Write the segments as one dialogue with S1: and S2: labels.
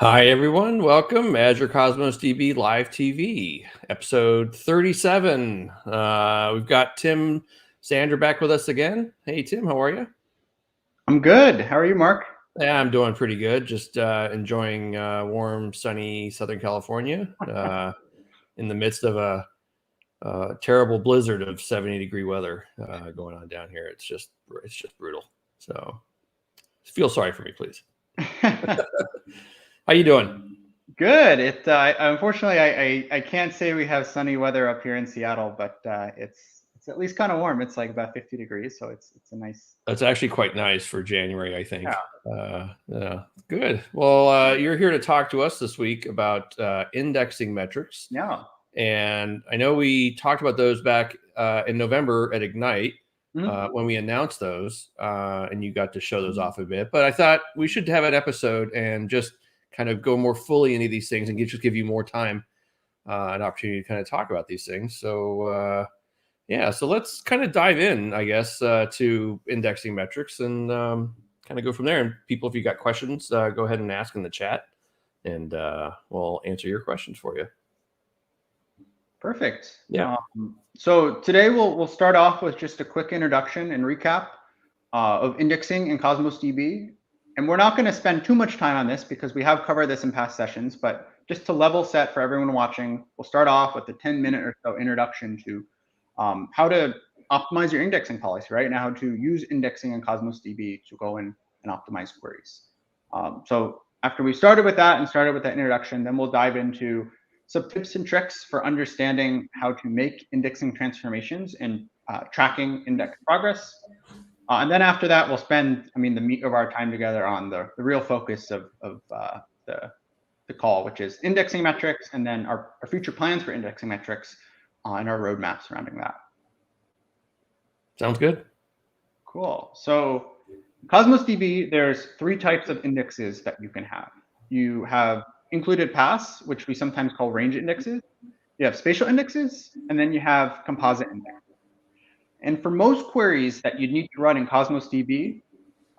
S1: Hi, everyone. Welcome. Azure Cosmos DB Live TV, episode 37. We've got Tim Sander back with us again. Hey, Tim, how are you?
S2: I'm good. How are you, Mark?
S1: Yeah, I'm doing pretty good. Just enjoying warm, sunny Southern California in the midst of a terrible blizzard of 70-degree weather going on down here. It's just brutal. So feel sorry for me, please. How you doing?
S2: Good. Unfortunately I can't say we have sunny weather up here in Seattle, but it's at least kind of warm. It's like about 50 degrees, so it's a nice.
S1: That's actually quite nice for January, I think.
S2: Yeah.
S1: Yeah, good. Well, you're here to talk to us this week about indexing metrics.
S2: Yeah.
S1: And I know we talked about those back in November at Ignite when we announced those, and you got to show those off a bit. But I thought we should have an episode and just kind of go more fully into these things and just give you more time, an opportunity to kind of talk about these things. So, yeah, so let's kind of dive in, I guess, to indexing metrics and kind of go from there. And people, if you got questions, go ahead and ask in the chat, and we'll answer your questions for you.
S2: Perfect.
S1: Yeah.
S2: So today we'll start off with just a quick introduction and recap of indexing in Cosmos DB. And we're not going to spend too much time on this because we have covered this in past sessions, but just to level set for everyone watching, we'll start off with a 10-minute or so introduction to how to optimize your indexing policy, right? And how to use indexing in Cosmos DB to go in and optimize queries. So after we started with that introduction, then we'll dive into some tips and tricks for understanding how to make indexing transformations and tracking index progress. And then after that, we'll spend, the meat of our time together on the real focus of the call, which is indexing metrics, and then our future plans for indexing metrics and our roadmap surrounding that.
S1: Sounds good.
S2: Cool. So Cosmos DB, there's 3 types of indexes that you can have. You have included paths, which we sometimes call range indexes. You have spatial indexes, and then you have composite indexes. And for most queries that you need to run in Cosmos DB,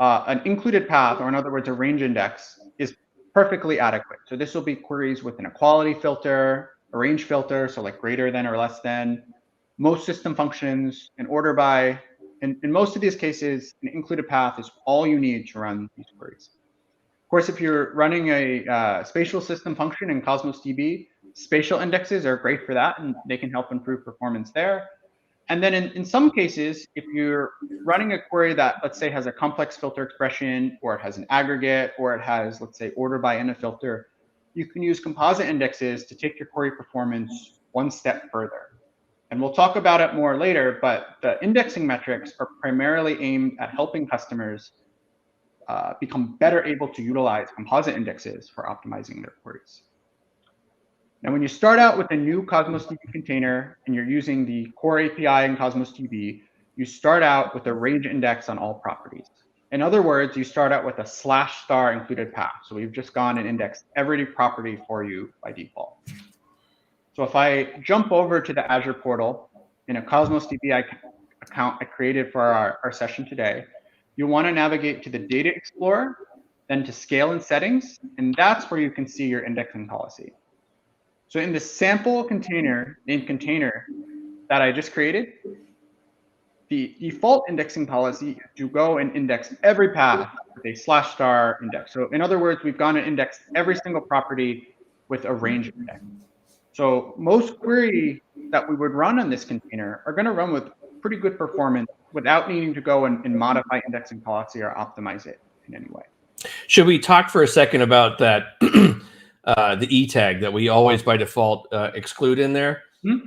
S2: an included path, or in other words, a range index, is perfectly adequate. So this will be queries with an equality filter, a range filter, so like greater than or less than, most system functions, and order by. In most of these cases, an included path is all you need to run these queries. Of course, if you're running a spatial system function in Cosmos DB, spatial indexes are great for that, and they can help improve performance there. And then in some cases, if you're running a query that, let's say, has a complex filter expression, or it has an aggregate, or it has, let's say, order by in a filter, you can use composite indexes to take your query performance one step further. And we'll talk about it more later, but the indexing metrics are primarily aimed at helping customers become better able to utilize composite indexes for optimizing their queries. Now, when you start out with a new Cosmos DB container and you're using the core API in Cosmos DB, you start out with a range index on all properties. In other words, you start out with a / included path. So we've just gone and indexed every property for you by default. So if I jump over to the Azure portal in a Cosmos DB account I created for our session today, you want to navigate to the Data Explorer, then to Scale and Settings, and that's where you can see your indexing policy. So in the sample container named container that I just created, the default indexing policy is to go and index every path with a / index. So in other words, we've gone and indexed every single property with a range index. So most queries that we would run on this container are going to run with pretty good performance without needing to go and modify indexing policy or optimize it in any way.
S1: Should we talk for a second about that? The Etag that we always by default exclude in there.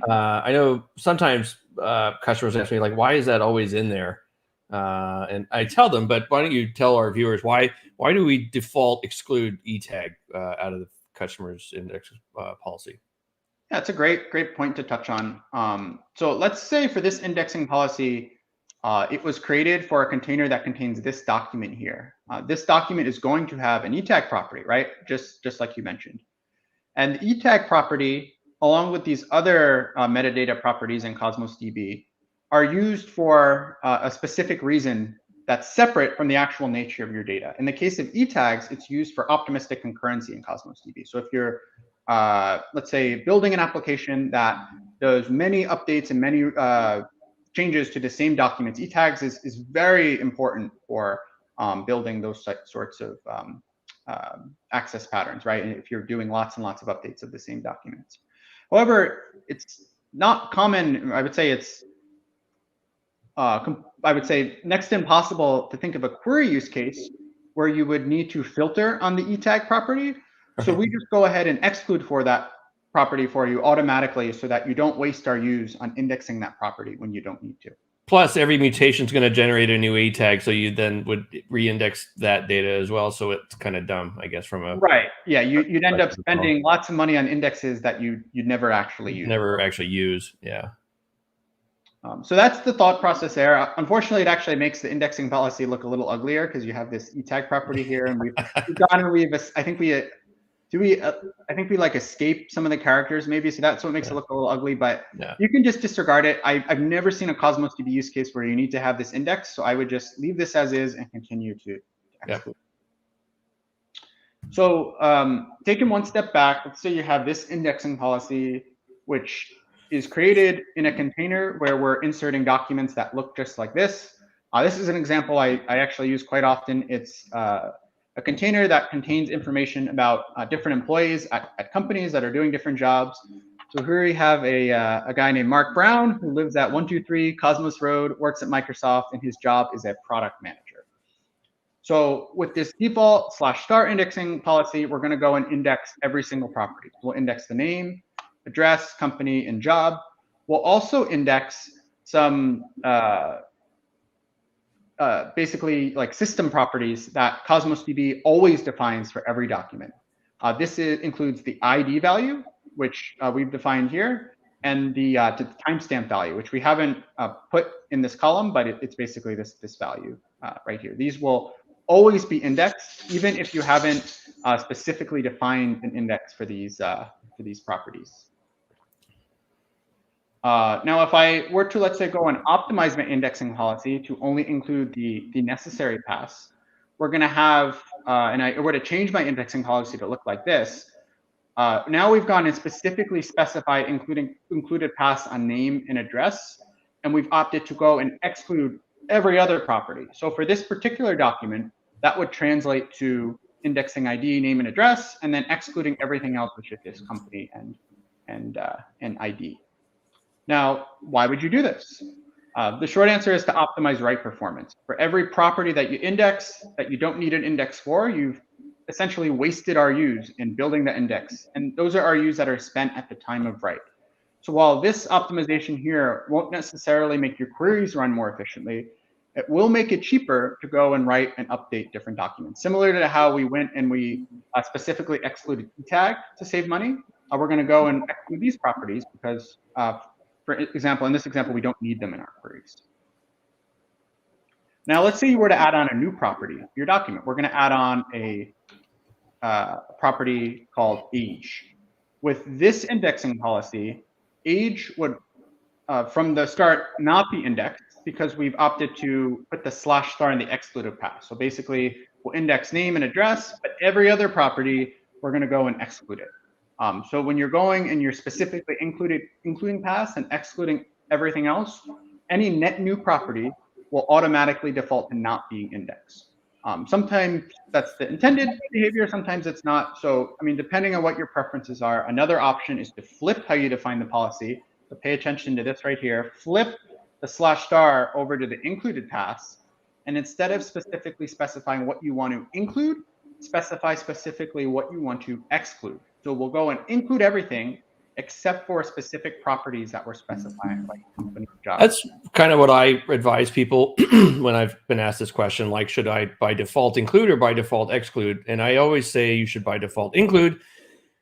S1: I know sometimes customers ask me, like, why is that always in there? And I tell them, but why don't you tell our viewers why do we default exclude Etag out of the customer's index policy?
S2: Yeah, it's a great point to touch on. So let's say for this indexing policy, it was created for a container that contains this document here. This document is going to have an Etag property, right? Just like you mentioned. And the Etag property, along with these other metadata properties in Cosmos DB, are used for a specific reason that's separate from the actual nature of your data. In the case of Etags, it's used for optimistic concurrency in Cosmos DB. So if you're, let's say, building an application that does many updates and many changes to the same documents, Etags is very important for building those sorts of access patterns, right? And if you're doing lots and lots of updates of the same documents. However, it's not common. I would say it's next to impossible to think of a query use case where you would need to filter on the Etag property. So we just go ahead and exclude for that property for you automatically so that you don't waste our use on indexing that property when you don't need to.
S1: Plus, every mutation is going to generate a new Etag, so you then would re-index that data as well. So it's kind of dumb, I guess, from a
S2: right. Yeah, you'd end up spending lots of money on indexes that you'd never actually use.
S1: Never actually use, yeah.
S2: So that's the thought process there. Unfortunately, it actually makes the indexing policy look a little uglier because you have this Etag property here, and we've gone and I think we like escape some of the characters maybe, so that's what makes it look a little ugly, but you can just disregard it. I've never seen a Cosmos DB use case where you need to have this index, so I would just leave this as is and continue to exclude. So taking one step back, let's say you have this indexing policy, which is created in a container where we're inserting documents that look just like this. This is an example I actually use quite often. It's a container that contains information about different employees at companies that are doing different jobs. So here we have a guy named Mark Brown who lives at 123 Cosmos Road, works at Microsoft, and his job is a product manager. So with this default /star indexing policy, we're going to go and index every single property. We'll index the name, address, company, and job. We'll also index some basically like system properties that Cosmos DB always defines for every document. This includes the ID value, which we've defined here, and the timestamp value, which we haven't put in this column, but it's basically this value right here. These will always be indexed, even if you haven't specifically defined an index for these properties. Now, if I were to, let's say, go and optimize my indexing policy to only include the necessary paths, we're going to have, and I were to change my indexing policy to look like this. Now we've gone and specifically specified included paths on name and address, and we've opted to go and exclude every other property. So for this particular document, that would translate to indexing ID, name, and address, and then excluding everything else, which is this company and ID. Now, why would you do this? The short answer is to optimize write performance. For every property that you index that you don't need an index for, you've essentially wasted RUs in building the index. And those are RUs that are spent at the time of write. So while this optimization here won't necessarily make your queries run more efficiently, it will make it cheaper to go and write and update different documents. Similar to how we went and we specifically excluded Etag to save money, we're going to go and exclude these properties because, for example, in this example, we don't need them in our queries. Now, let's say you were to add on a new property to your document. We're going to add on a property called age. With this indexing policy, age would, from the start, not be indexed because we've opted to put the /star in the excluded path. So basically, we'll index name and address, but every other property, we're going to go and exclude it. So when you're going and you're specifically including paths and excluding everything else, any net new property will automatically default to not being indexed. Sometimes that's the intended behavior, sometimes it's not. So, I mean, depending on what your preferences are, another option is to flip how you define the policy. So pay attention to this right here. Flip the /star over to the included paths. And instead of specifically specifying what you want to include, specify specifically what you want to exclude. So we'll go and include everything except for specific properties that were specified, like company job.
S1: That's kind of what I advise people when I've been asked this question, like, should I by default include or by default exclude? And I always say you should by default include,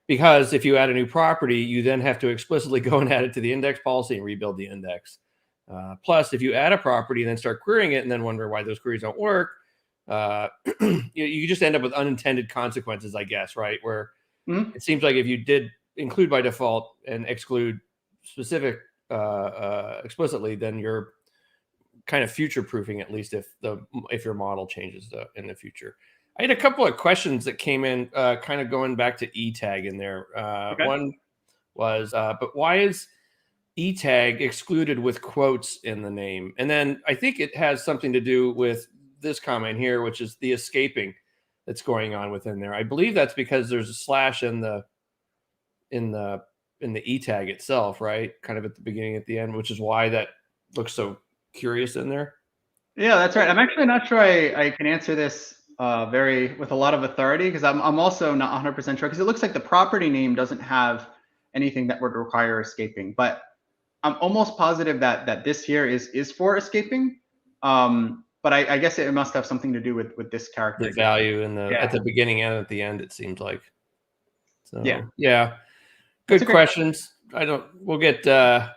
S1: because if you add a new property, you then have to explicitly go and add it to the index policy and rebuild the index. Plus, if you add a property and then start querying it and then wonder why those queries don't work, you just end up with unintended consequences, I guess, right? Where it seems like if you did include by default and exclude specific explicitly, then you're kind of future proofing, at least if your model changes in the future. I had a couple of questions that came in, kind of going back to Etag in there.
S2: Okay.
S1: One was, but why is Etag excluded with quotes in the name? And then I think it has something to do with this comment here, which is the escaping that's going on within there. I believe that's because there's a slash in the Etag itself, right? Kind of at the beginning, at the end, which is why that looks so curious in there.
S2: Yeah, that's right. I'm actually not sure I can answer this with a lot of authority, because I'm also not 100% sure, because it looks like the property name doesn't have anything that would require escaping, but I'm almost positive that this here is for escaping. But I guess it must have something to do with this character.
S1: The value in at the beginning and at the end, it seems like. So yeah. Good questions. We'll get we'll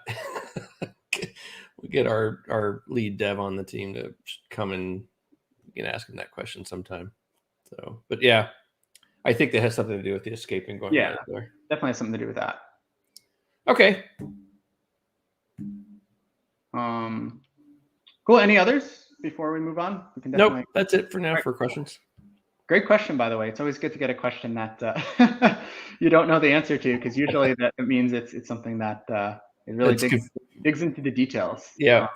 S1: get our lead dev on the team to come and ask him that question sometime. So, but yeah, I think that has something to do with the escaping going on there.
S2: Definitely has something to do with that.
S1: Okay.
S2: Cool. Any others before we move on? We can
S1: nope, that's it for now for questions.
S2: Great question, by the way. It's always good to get a question that you don't know the answer to, because usually that it means it's something that it really digs into the details.
S1: Yeah.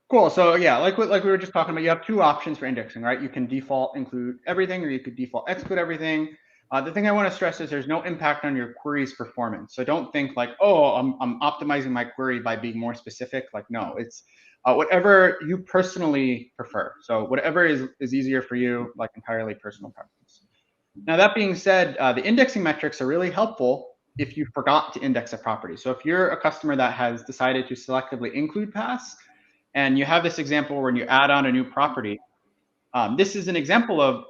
S2: Cool. So yeah, like we were just talking about, you have two options for indexing, right? You can default include everything, or you could default exclude everything. The thing I want to stress is there's no impact on your query's performance. So don't think like, oh, I'm optimizing my query by being more specific. Like, no, it's whatever you personally prefer. So whatever is easier for you, like entirely personal preference. Now, that being said, the indexing metrics are really helpful if you forgot to index a property. So if you're a customer that has decided to selectively include pass, and you have this example when you add on a new property, this is an example of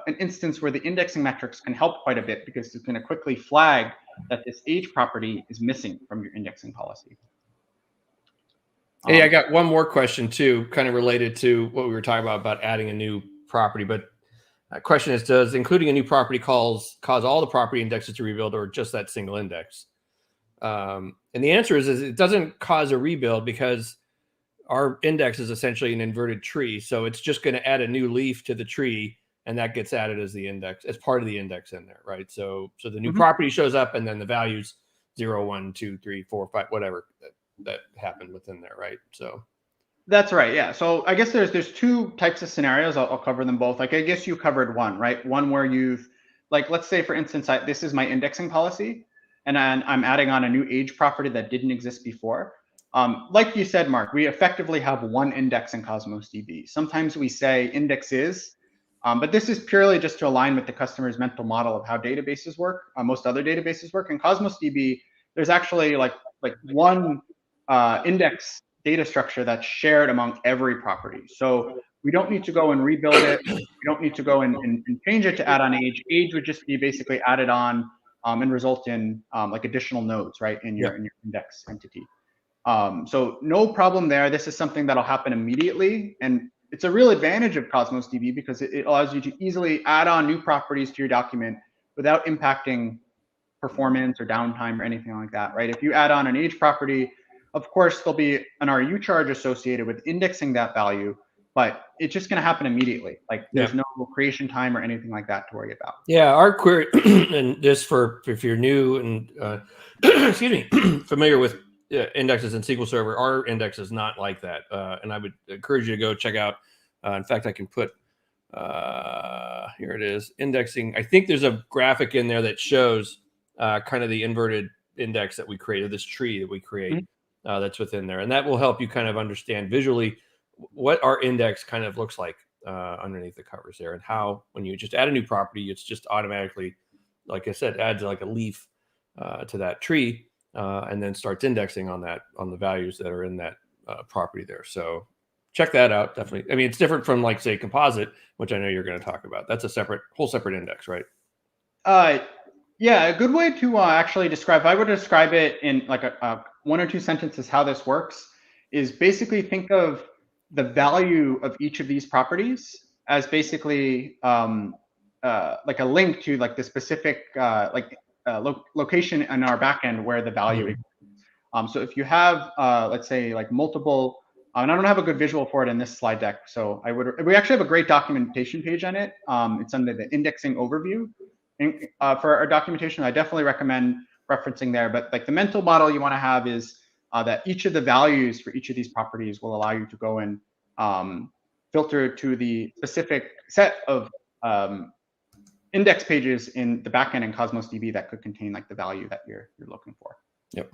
S2: an instance where the indexing metrics can help quite a bit, because it's going to quickly flag that this age property is missing from your indexing policy.
S1: Hey, I got one more question too, kind of related to what we were talking about adding a new property. But that question is, does including a new property cause all the property indexes to rebuild, or just that single index? And the answer is it doesn't cause a rebuild, because our index is essentially an inverted tree. So it's just going to add a new leaf to the tree, and that gets added as the index, as part of the index in there, right? So the new property shows up, and then the values 0, 1, 2, 3, 4, 5, whatever that happened within there, right? So
S2: that's right. Yeah. So I guess there's two types of scenarios. I'll cover them both. Like, I guess you covered one, right? One where you've, like, let's say for instance, this is my indexing policy, and I'm adding on a new age property that didn't exist before. Like you said, Mark, we effectively have one index in Cosmos DB. Sometimes we say indexes, but this is purely just to align with the customer's mental model of how databases work. Most other databases work. In Cosmos DB, there's actually like one index data structure that's shared among every property. So we don't need to go and rebuild it. We don't need to go and change it to add on age. Age would just be basically added on and result in like additional nodes, right, in your index entity. So no problem there. This is something that'll happen immediately, and it's a real advantage of Cosmos DB, because it allows you to easily add on new properties to your document without impacting performance or downtime or anything like that, right? If you add on an age property, of course, there'll be an RU charge associated with indexing that value, but it's just going to happen immediately. Like, there's no creation time or anything like that to worry about.
S1: Yeah, our query, and just for if you're new and excuse me, familiar with indexes in SQL Server, our index is not like that, and I would encourage you to go check out. In fact, I can put here it is, indexing. I think there's a graphic in there that shows kind of the inverted index that we created, this tree that we create. That's within there, and that will help you kind of understand visually what our index kind of looks like underneath the covers there, and how when you just add a new property, it's just automatically, like I said, adds like a leaf to that tree, and then starts indexing on the values that are in that property there. So check that out, definitely. I mean, it's different from, like, say, Composite, which I know you're going to talk about. That's a whole separate index, right?
S2: Yeah, a good way to actually describe, I would describe it in like a 1 or 2 sentences how this works, is basically think of the value of each of these properties as basically like a link to like the specific location in our backend where the value is. So if you have, let's say, like multiple, and I don't have a good visual for it in this slide deck, so we actually have a great documentation page on it. It's under the indexing overview. For our documentation, I definitely recommend referencing there. But like the mental model you want to have is that each of the values for each of these properties will allow you to go and filter to the specific set of index pages in the backend in Cosmos DB that could contain like the value that you're looking for.
S1: Yep.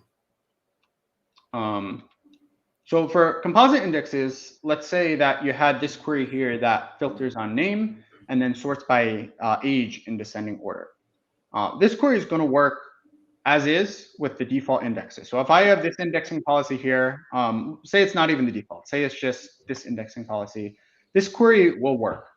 S2: So for composite indexes, let's say that you had this query here that filters on name and then sorts by age in descending order. This query is going to work as is with the default indexes. So if I have this indexing policy here, say it's not even the default, say it's just this indexing policy, this query will work.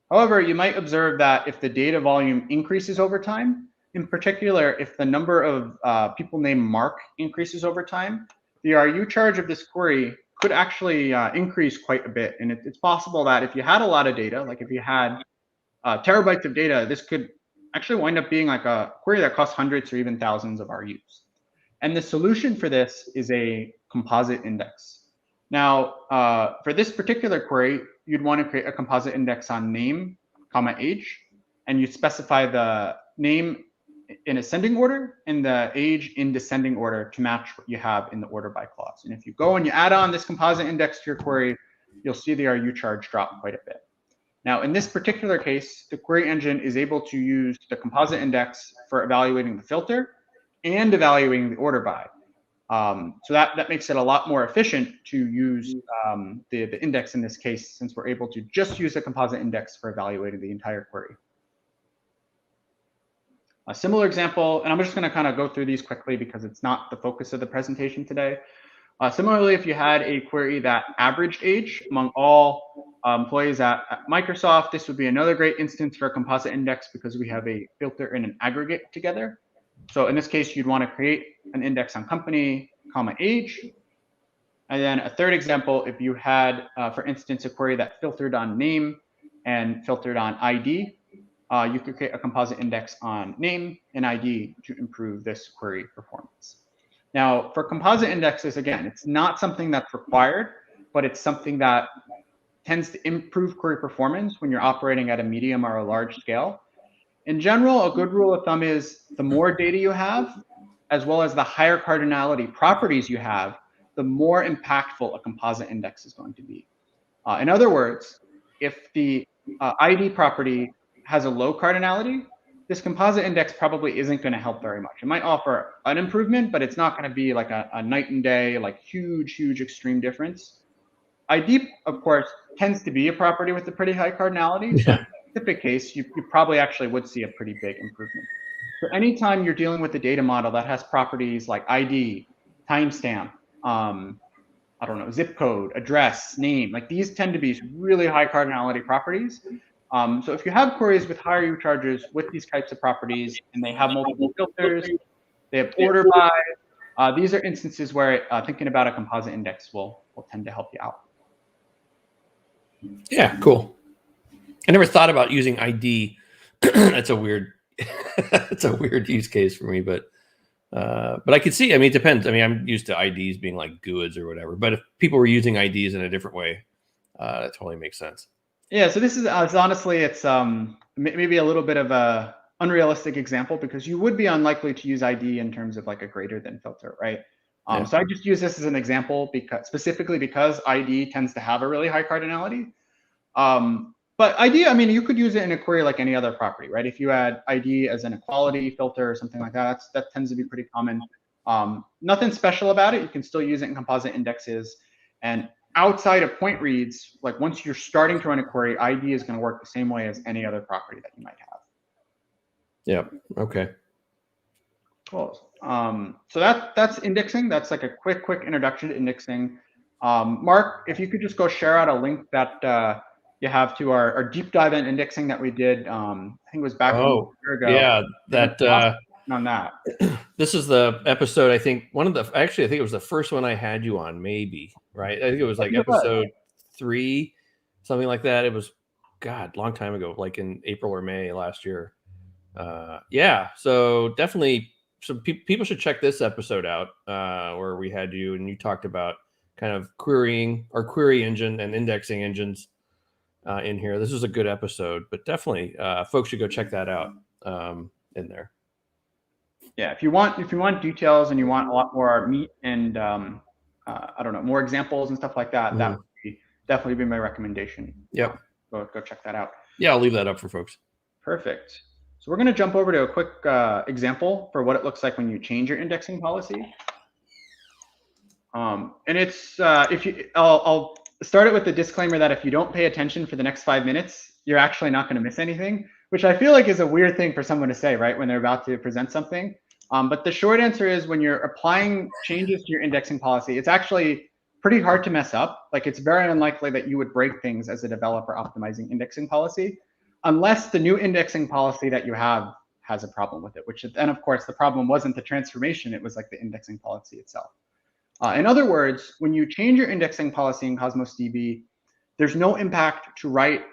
S2: However, you might observe that if the data volume increases over time, in particular, if the number of people named Mark increases over time, the RU charge of this query could actually increase quite a bit. And it's possible that if you had a lot of data, like if you had terabytes of data, this could actually wind up being like a query that costs hundreds or even thousands of RUs. And the solution for this is a composite index. Now, for this particular query, you'd want to create a composite index on name, comma, age, and you specify the name in ascending order and the age in descending order to match what you have in the order by clause. And if you go and you add on this composite index to your query, you'll see the RU charge drop quite a bit. Now, in this particular case, the query engine is able to use the composite index for evaluating the filter and evaluating the order by. So that makes it a lot more efficient to use the index in this case, since we're able to just use the composite index for evaluating the entire query. A similar example, and I'm just going to kind of go through these quickly because it's not the focus of the presentation today. Similarly, if you had a query that averaged age among all employees at Microsoft, this would be another great instance for a composite index because we have a filter and an aggregate together. So in this case, you'd want to create an index on company, comma, age. And then a third example, if you had, for instance, a query that filtered on name and filtered on ID, you could create a composite index on name and ID to improve this query performance. Now, for composite indexes, again, it's not something that's required, but it's something that tends to improve query performance when you're operating at a medium or a large scale. In general, a good rule of thumb is the more data you have, as well as the higher cardinality properties you have, the more impactful a composite index is going to be. In other words, if the ID property has a low cardinality, this composite index probably isn't going to help very much. It might offer an improvement, but it's not going to be like a night and day, like huge extreme difference. ID, of course, tends to be a property with a pretty high cardinality. So in a specific case, you probably actually would see a pretty big improvement. So anytime you're dealing with a data model that has properties like ID, timestamp, I don't know, zip code, address, name, like these tend to be really high cardinality properties. So if you have queries with higher U charges with these types of properties and they have multiple filters, they have order by, these are instances where thinking about a composite index will tend to help you out.
S1: Yeah, cool. I never thought about using ID. That's a weird, it's a weird use case for me, but I could see, I mean, it depends. I mean, I'm used to IDs being like GUIDs or whatever, but if people were using IDs in a different way, that totally makes sense.
S2: Yeah, so this is honestly, it's maybe a little bit of a unrealistic example because you would be unlikely to use ID in terms of like a greater than filter, right? Yeah. So I just use this as an example because specifically because ID tends to have a really high cardinality. But ID, I mean, you could use it in a query like any other property, right? If you had ID as an equality filter or something like that, that tends to be pretty common. Nothing special about it. You can still use it in composite indexes. And outside of point reads, like once you're starting to run a query, ID is going to work the same way as any other property that you might have.
S1: Yeah. Okay.
S2: Cool. So that's indexing. That's like a quick introduction to indexing. Mark, if you could just go share out a link that you have to our deep dive in indexing that we did. I think it was back a year ago.
S1: Yeah, that
S2: on that.
S1: This is the episode. I think I think it was the first one I had you on. Maybe right. I think it was like episode 3, something like that. It was, God, long time ago, like in April or May last year. Yeah. So definitely people should check this episode out where we had you and you talked about kind of querying our query engine and indexing engines in here. This is a good episode, but definitely folks should go check that out in there.
S2: Yeah, if you want details and you want a lot more meat and I don't know, more examples and stuff like that, that would definitely be my recommendation.
S1: Yep.
S2: Go check that out.
S1: Yeah, I'll leave that up for folks.
S2: Perfect. So we're going to jump over to a quick example for what it looks like when you change your indexing policy. And it's I'll start it with the disclaimer that if you don't pay attention for the next 5 minutes, you're actually not going to miss anything, which I feel like is a weird thing for someone to say, right, when they're about to present something. But the short answer is when you're applying changes to your indexing policy, it's actually pretty hard to mess up. Like it's very unlikely that you would break things as a developer optimizing indexing policy, unless the new indexing policy that you have has a problem with it, which then of course the problem wasn't the transformation, it was like the indexing policy itself. In other words, when you change your indexing policy in Cosmos DB, there's no impact to write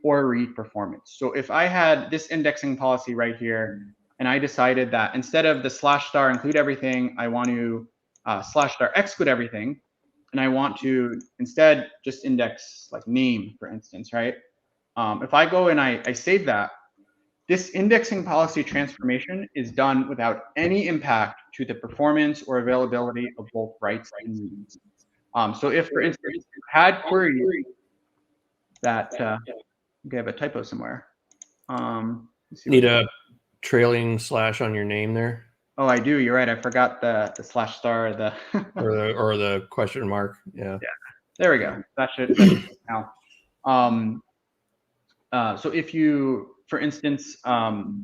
S2: or read performance. So if I had this indexing policy right here, and I decided that instead of the / include everything, I want to / exclude everything, and I want to instead just index like name, for instance, right? If I go and I save that, this indexing policy transformation is done without any impact to the performance or availability of both writes and reads. So if, for instance, you had queries that, okay, I have a typo somewhere.
S1: Need a trailing / on your name there?
S2: Oh, I do. You're right. I forgot the / the
S1: or the question mark. Yeah.
S2: Yeah. There we go. That should now. So if you, for instance,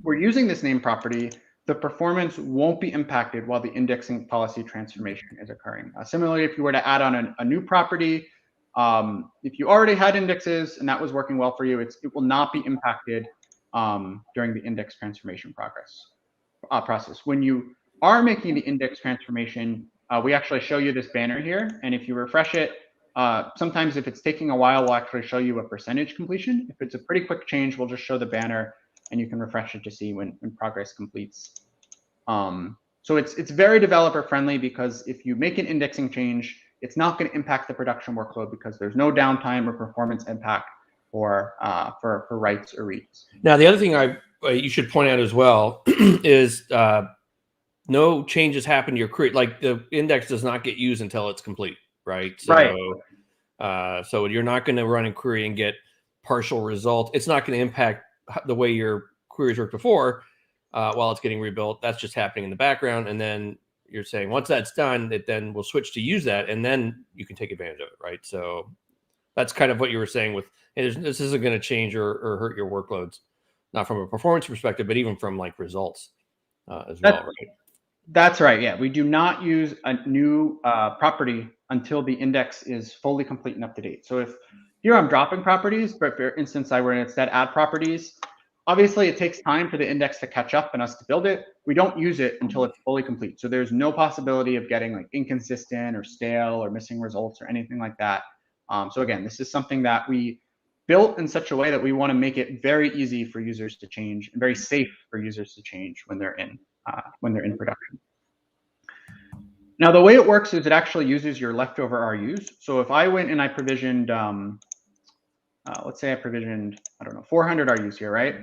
S2: we're using this name property, the performance won't be impacted while the indexing policy transformation is occurring. Similarly, if you were to add on a new property, if you already had indexes and that was working well for you, it will not be impacted during the index transformation process. When you are making the index transformation, we actually show you this banner here, and if you refresh it, sometimes if it's taking a while, we'll actually show you a percentage completion. If it's a pretty quick change, we'll just show the banner and you can refresh it to see when progress completes. So it's very developer friendly because if you make an indexing change, it's not going to impact the production workload because there's no downtime or performance impact for writes or reads.
S1: Now, the other thing you should point out as well is no changes happen to your query. Like the index does not get used until it's complete, right? So,
S2: right.
S1: So you're not going to run a query and get partial results. It's not going to impact the way your queries worked before while it's getting rebuilt. That's just happening in the background. And then you're saying once that's done, it then will switch to use that, and then you can take advantage of it, right? So that's kind of what you were saying with, hey, this isn't going to change or hurt your workloads, not from a performance perspective, but even from like results as well, right?
S2: That's right. Yeah, we do not use a new property until the index is fully complete and up to date. So if here I'm dropping properties, but for instance, I were to instead add properties, obviously it takes time for the index to catch up and us to build it. We don't use it until it's fully complete. So there's no possibility of getting like inconsistent or stale or missing results or anything like that. So again, this is something that we built in such a way that we want to make it very easy for users to change and very safe for users to change when they're in production. Now, the way it works is it actually uses your leftover RUs. So if I went and I provisioned, let's say I provisioned, I don't know, 400 RUs here, right?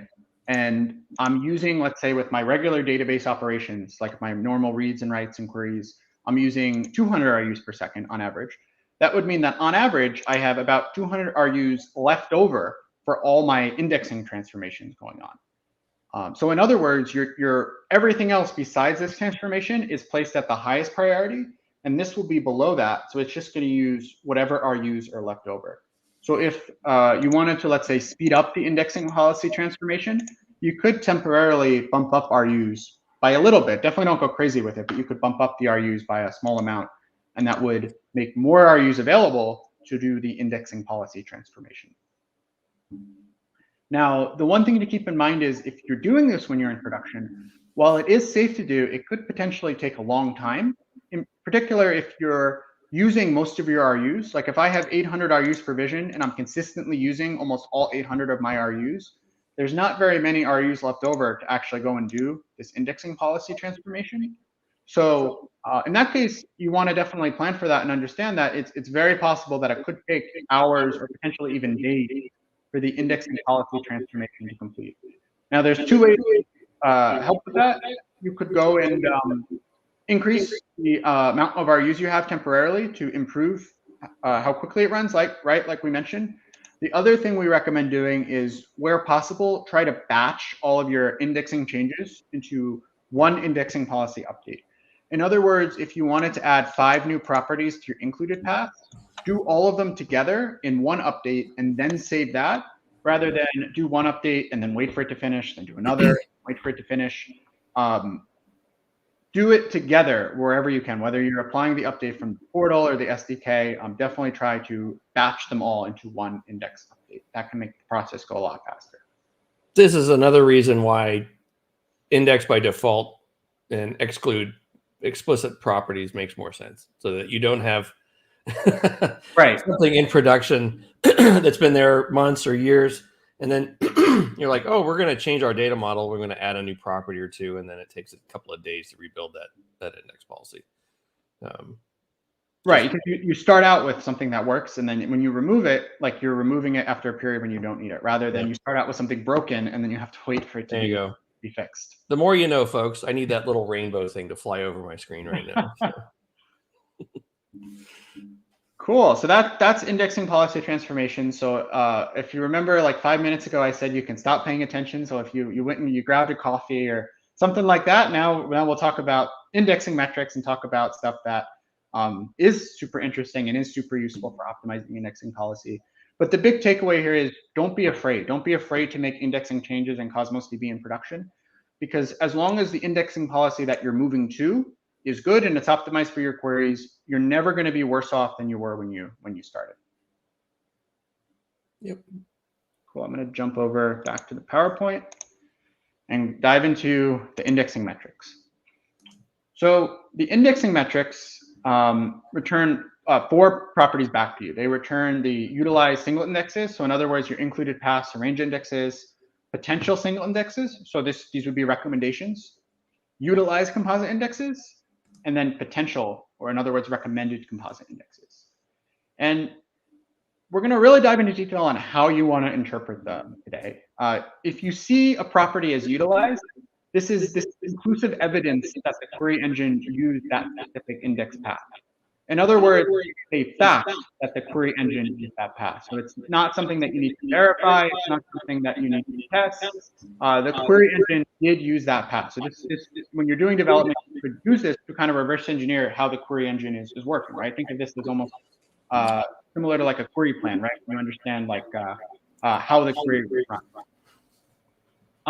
S2: And I'm using, let's say with my regular database operations, like my normal reads and writes and queries, I'm using 200 RUs per second on average. That would mean that on average, I have about 200 RUs left over for all my indexing transformations going on. So in other words, your everything else besides this transformation is placed at the highest priority, and this will be below that. So it's just going to use whatever RUs are left over. So if you wanted to, let's say, speed up the indexing policy transformation, you could temporarily bump up RUs by a little bit. Definitely don't go crazy with it, but you could bump up the RUs by a small amount, and that would make more RUs available to do the indexing policy transformation. Now, the one thing to keep in mind is if you're doing this when you're in production, while it is safe to do, it could potentially take a long time. In particular, if you're using most of your RUs, like if I have 800 RUs provisioned and I'm consistently using almost all 800 of my RUs, there's not very many RUs left over to actually go and do this indexing policy transformation. So in that case, you want to definitely plan for that and understand that it's very possible that it could take hours or potentially even days for the indexing policy transformation to complete. Now, there's two ways to help with that. You could go and increase the amount of RUs you have temporarily to improve how quickly it runs, like we mentioned. The other thing we recommend doing is, where possible, try to batch all of your indexing changes into one indexing policy update. In other words, if you wanted to add 5 new properties to your included path, do all of them together in one update and then save that, rather than do one update and then wait for it to finish, then do another, wait for it to finish. Do it together wherever you can, whether you're applying the update from the portal or the SDK. Definitely try to batch them all into one index update. That can make the process go a lot faster.
S1: This is another reason why index by default and exclude explicit properties makes more sense, so that you don't have something in production that's been there months or years, and then you're like, oh, we're going to change our data model, we're going to add a new property or two, and then it takes a couple of days to rebuild that index policy.
S2: Right, because you start out with something that works, and then when you remove it, like, you're removing it after a period when you don't need it, rather than you start out with something broken and then you have to wait for it to be fixed.
S1: The more you know, folks. I need that little rainbow thing to fly over my screen right now. So.
S2: Cool. So that's indexing policy transformation. So if you remember, like 5 minutes ago, I said you can stop paying attention. So if you went and you grabbed a coffee or something like that, now we'll talk about indexing metrics and talk about stuff that is super interesting and is super useful for optimizing indexing policy. But the big takeaway here is, don't be afraid. Don't be afraid to make indexing changes in Cosmos DB in production, because as long as the indexing policy that you're moving to is good and it's optimized for your queries, you're never going to be worse off than you were when you started.
S1: Yep.
S2: Cool. I'm going to jump over back to the PowerPoint and dive into the indexing metrics. So the indexing metrics return 4 properties back to you. They return the utilized single indexes. So in other words, your included paths and range indexes, potential single indexes. So these would be recommendations, utilize composite indexes, and then potential, or in other words, recommended composite indexes. And we're going to really dive into detail on how you want to interpret them today. If you see a property as utilized, this is inclusive evidence that the query engine used that specific index path. In other words, it's a fact that the query engine used that path. So it's not something that you need to verify. It's not something that you need to test. The query engine did use that path. So this when you're doing development, you could use this to kind of reverse engineer how the query engine is working, right? Think of this as almost similar to like a query plan, right? You understand like how the query was run.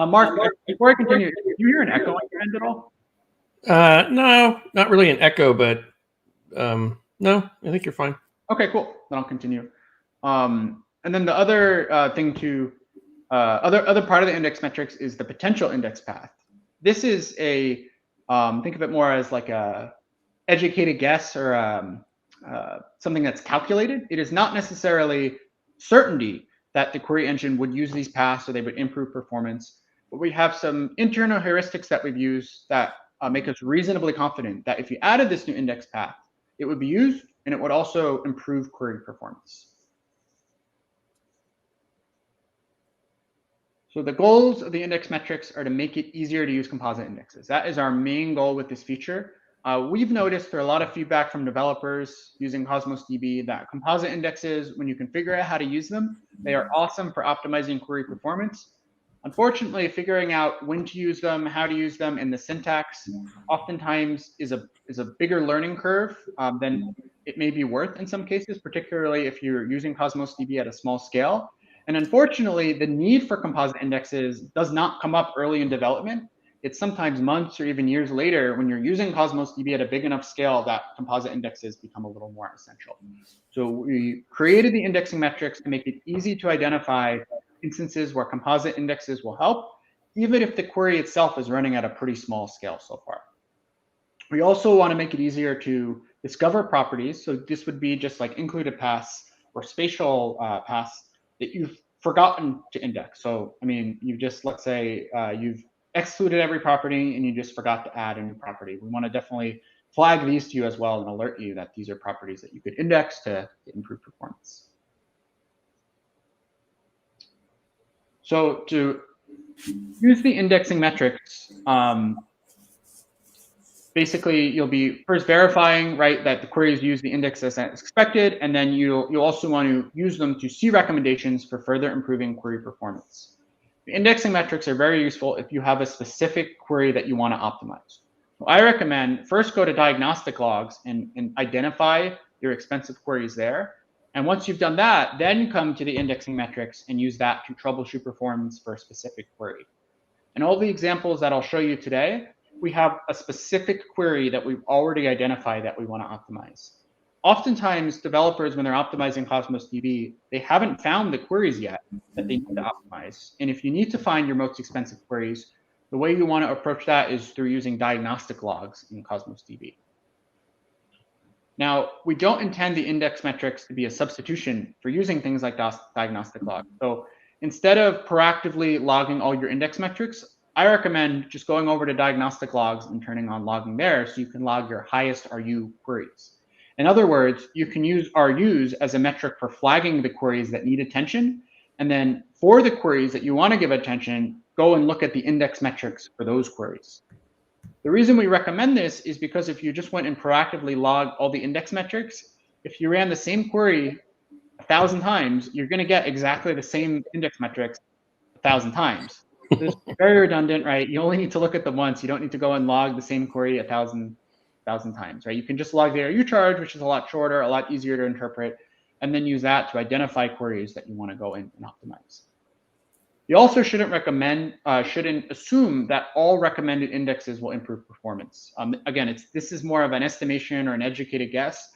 S2: Mark, before I continue, do you hear an echo on your end at all?
S1: No, not really an echo, but no, I think you're fine.
S2: Okay, cool. Then I'll continue. And then the other thing to other part of the index metrics is the potential index path. This is a think of it more as like a educated guess or something that's calculated. It is not necessarily certainty that the query engine would use these paths so they would improve performance. But we have some internal heuristics that we've used that make us reasonably confident that if you added this new index path, it would be used and it would also improve query performance. So the goals of the index metrics are to make it easier to use composite indexes. That is our main goal with this feature. We've noticed through a lot of feedback from developers using Cosmos DB that composite indexes, when you can figure out how to use them, they are awesome for optimizing query performance. Unfortunately, figuring out when to use them, how to use them, and the syntax oftentimes is a bigger learning curve than it may be worth in some cases, particularly if you're using Cosmos DB at a small scale. And unfortunately, the need for composite indexes does not come up early in development. It's sometimes months or even years later when you're using Cosmos DB at a big enough scale that composite indexes become a little more essential. So we created the indexing metrics to make it easy to identify instances where composite indexes will help, even if the query itself is running at a pretty small scale so far. We also want to make it easier to discover properties. So this would be just like included paths or spatial paths that you've forgotten to index. So, I mean, you just, let's say you've excluded every property and you just forgot to add a new property. We want to definitely flag these to you as well and alert you that these are properties that you could index to improve performance. So to use the indexing metrics, basically you'll be first verifying, right, that the queries use the index as expected, and then you'll also want to use them to see recommendations for further improving query performance. The indexing metrics are very useful if you have a specific query that you want to optimize. So I recommend first go to diagnostic logs and identify your expensive queries there. And once you've done that, then come to the indexing metrics and use that to troubleshoot performance for a specific query. And all the examples that I'll show you today, we have a specific query that we've already identified that we want to optimize. Oftentimes, developers, when they're optimizing Cosmos DB, they haven't found the queries yet that they need to optimize. And if you need to find your most expensive queries, the way you want to approach that is through using diagnostic logs in Cosmos DB. Now, we don't intend the index metrics to be a substitution for using things like diagnostic logs. So instead of proactively logging all your index metrics, I recommend just going over to diagnostic logs and turning on logging there so you can log your highest RU queries. In other words, you can use RUs as a metric for flagging the queries that need attention. And then for the queries that you want to give attention, go and look at the index metrics for those queries. The reason we recommend this is because if you just went and proactively logged all the index metrics, if you ran the same query 1,000 times, you're going to get exactly the same index metrics 1,000 times. It's very redundant, right? You only need to look at them once. You don't need to go and log the same query 1,000 times, right? You can just log the RU charge, which is a lot shorter, a lot easier to interpret, and then use that to identify queries that you want to go in and optimize. You also shouldn't assume that all recommended indexes will improve performance. Again, this is more of an estimation or an educated guess.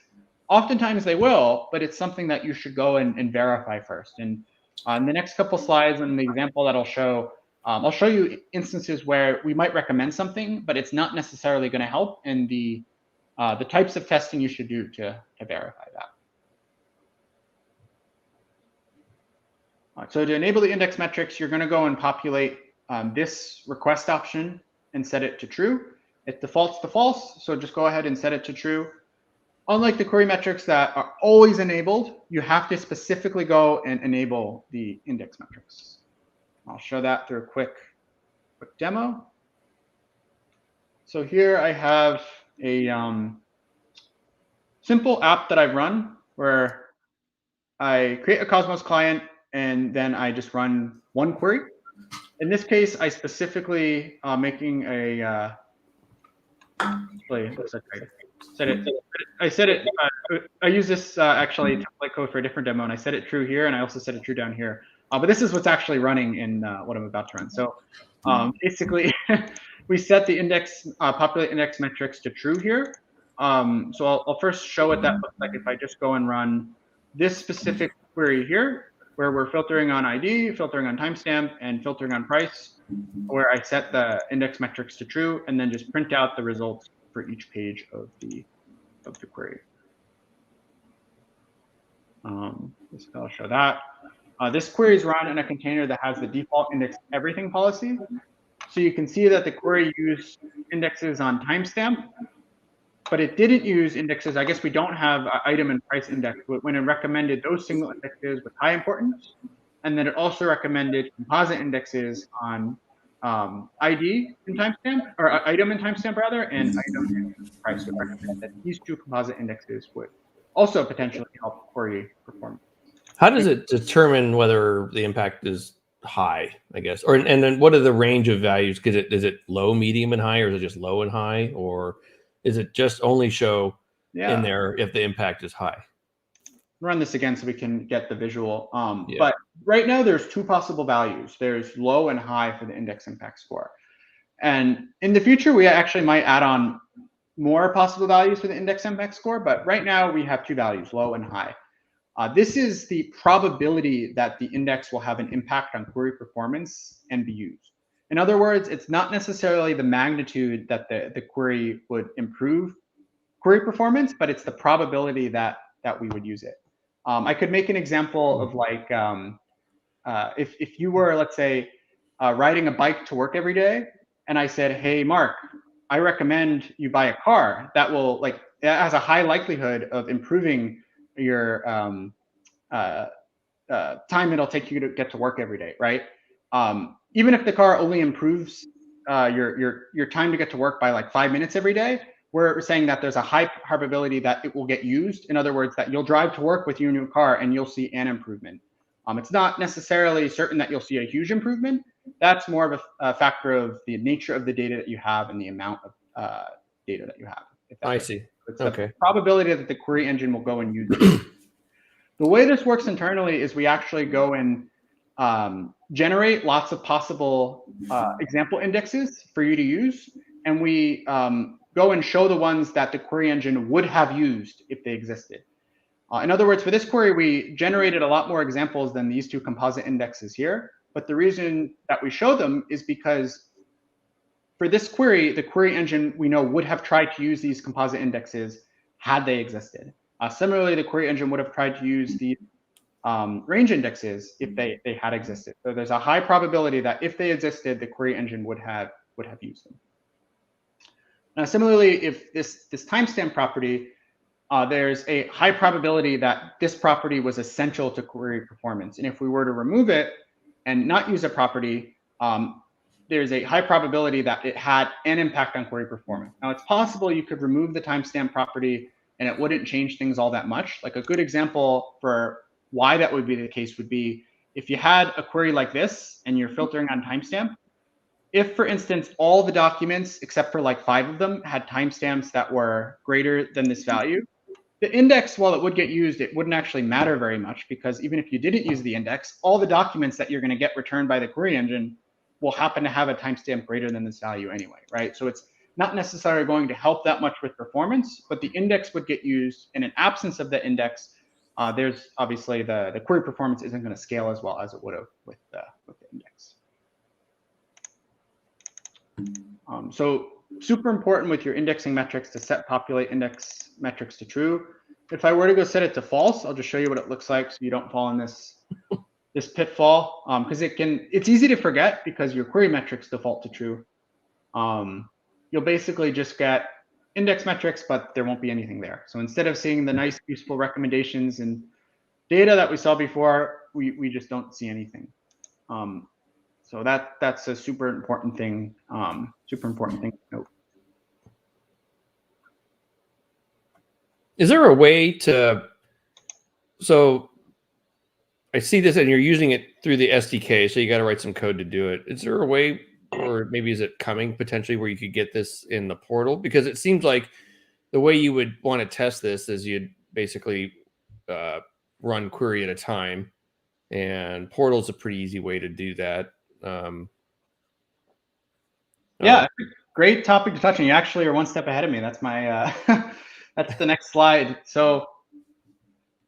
S2: Oftentimes they will, but it's something that you should go and verify first. And on the next couple slides and the example that I'll show you instances where we might recommend something, but it's not necessarily going to help, and the types of testing you should do to verify that. So to enable the index metrics, you're going to go and populate this request option and set it to true. It defaults to false, so just go ahead and set it to true. Unlike the query metrics that are always enabled, you have to specifically go and enable the index metrics. I'll show that through a quick demo. So here I have a simple app that I've run where I create a Cosmos client and then I just run one query. In this case, I specifically making a I use this actually template code for a different demo, and I set it true here, and I also set it true down here. But this is what's actually running in what I'm about to run. So basically, we set the index populate index metrics to true here. So I'll first show what that looks like if I just go and run this specific query here, where we're filtering on ID, filtering on timestamp, and filtering on price, where I set the index metrics to true, and then just print out the results for each page of the query. I'll show that. This query is run in a container that has the default index everything policy. So you can see that the query used indexes on timestamp, but it didn't use indexes. I guess we don't have item and price index when it recommended those single indexes with high importance. And then it also recommended composite indexes on ID and timestamp, or item and timestamp rather, and item and price. So it recommended that these two composite indexes would also potentially help query performance.
S1: How does it determine whether the impact is high, I guess? And then what are the range of values? Is it low, medium, and high, or is it just low and high? Or is it just only show in there if the impact is high?
S2: Run this again so we can get the visual. But right now there's two possible values. There's low and high for the index impact score. And in the future, we actually might add on more possible values for the index impact score. But right now we have two values, low and high. This is the probability that the index will have an impact on query performance and be used. In other words, it's not necessarily the magnitude that the query would improve query performance, but it's the probability that we would use it. I could make an example of like, if you were, let's say, riding a bike to work every day, and I said, hey, Mark, I recommend you buy a car, that will that has a high likelihood of improving your time it'll take you to get to work every day, right? Even if the car only improves your time to get to work by like 5 minutes every day, we're saying that there's a high probability that it will get used. In other words, that you'll drive to work with your new car and you'll see an improvement. It's not necessarily certain that you'll see a huge improvement. That's more of a factor of the nature of the data that you have and the amount of data that you have.
S1: I see.
S2: It's
S1: okay.
S2: the probability that the query engine will go and use it. The way this works internally is we actually go and generate lots of possible example indexes for you to use, and we go and show the ones that the query engine would have used if they existed. In other words, for this query, we generated a lot more examples than these two composite indexes here. But the reason that we show them is because for this query, the query engine we know would have tried to use these composite indexes had they existed. Similarly, the query engine would have tried to use the range indexes if they had existed. So there's a high probability that if they existed, the query engine would have used them. Now, similarly, if this timestamp property, there's a high probability that this property was essential to query performance. And if we were to remove it and not use a property, there's a high probability that it had an impact on query performance. Now, it's possible you could remove the timestamp property and it wouldn't change things all that much. Like a good example for why that would be the case would be if you had a query like this and you're filtering on timestamp. If, for instance, all the documents, except for like 5 of them, had timestamps that were greater than this value, the index, while it would get used, it wouldn't actually matter very much, because even if you didn't use the index, all the documents that you're going to get returned by the query engine will happen to have a timestamp greater than this value anyway, right? So it's not necessarily going to help that much with performance, but the index would get used. In an absence of the index, there's obviously the query performance isn't going to scale as well as it would have with the index. So super important with your indexing metrics to set populate index metrics to true. If I were to go set it to false, I'll just show you what it looks like so you don't fall in this pitfall, because it's easy to forget because your query metrics default to true. You'll basically just get index metrics, but there won't be anything there. So instead of seeing the nice, useful recommendations and data that we saw before, we just don't see anything. So that's a super important thing. To note.
S1: Is there a way to? So I see this, and you're using it through the SDK, so you got to write some code to do it. Is there a way, or maybe is it coming potentially, where you could get this in the portal? Because it seems like the way you would want to test this is you'd basically run query at a time, and portal's a pretty easy way to do that.
S2: Yeah, great topic to touch on. You actually are one step ahead of me. That's my that's the next slide. So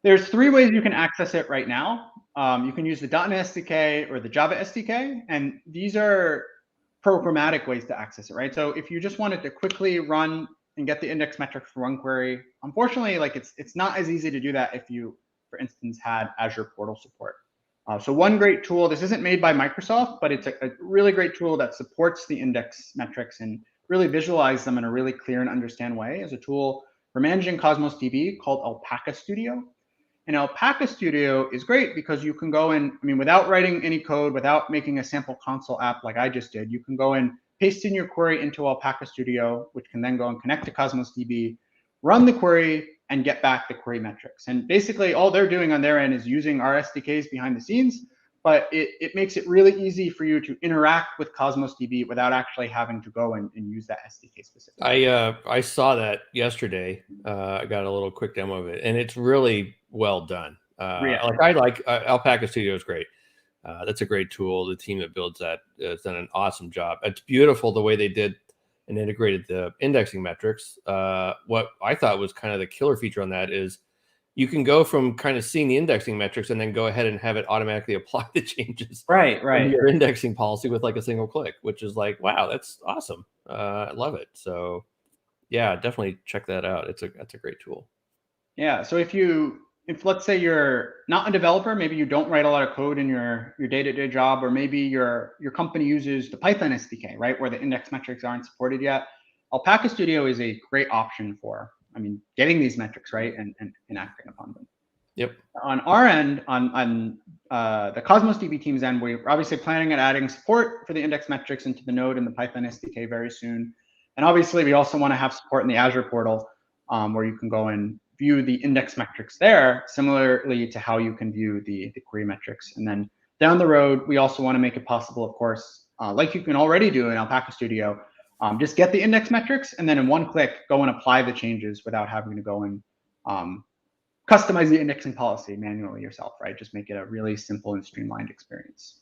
S2: there's 3 ways you can access it right now. You can use the .NET SDK or the Java SDK, and these are programmatic ways to access it, right? So if you just wanted to quickly run and get the index metrics for one query, unfortunately, like it's not as easy to do that if you, for instance, had Azure Portal support. So one great tool, this isn't made by Microsoft, but it's a really great tool that supports the index metrics and really visualize them in a really clear and understand way, is a tool for managing Cosmos DB called Alpaca Studio. And Alpaca Studio is great because you can go in, without writing any code, without making a sample console app like I just did, you can go and paste in your query into Alpaca Studio, which can then go and connect to Cosmos DB, run the query, and get back the query metrics. And basically all they're doing on their end is using our SDKs behind the scenes, but it makes it really easy for you to interact with Cosmos DB without actually having to go and use that SDK specifically.
S1: I saw that yesterday. I got a little quick demo of it, and it's really well done. Alpaca Studio is great. That's a great tool. The team that builds that has done an awesome job. It's beautiful the way they did and integrated the indexing metrics. What I thought was kind of the killer feature on that is you can go from kind of seeing the indexing metrics and then go ahead and have it automatically apply the changes
S2: to
S1: your indexing policy with like a single click, which is like, wow, that's awesome. I love it. So yeah, definitely check that out. That's a great tool.
S2: Yeah. So if you if let's say you're not a developer, maybe you don't write a lot of code in your day-to-day job, or maybe your company uses the Python SDK, right, where the index metrics aren't supported yet. Alpaca Studio is a great option for, getting these metrics right and acting upon them.
S1: Yep.
S2: On our end, on the Cosmos DB team's end, we're obviously planning on adding support for the index metrics into the Node and the Python SDK very soon. And obviously, we also want to have support in the Azure portal, where you can go and view the index metrics there, similarly to how you can view the query metrics. And then down the road, we also want to make it possible, of course, like you can already do in Alpaca Studio, just get the index metrics and then in one click, go and apply the changes without having to go and customize the indexing policy manually yourself, right? Just make it a really simple and streamlined experience.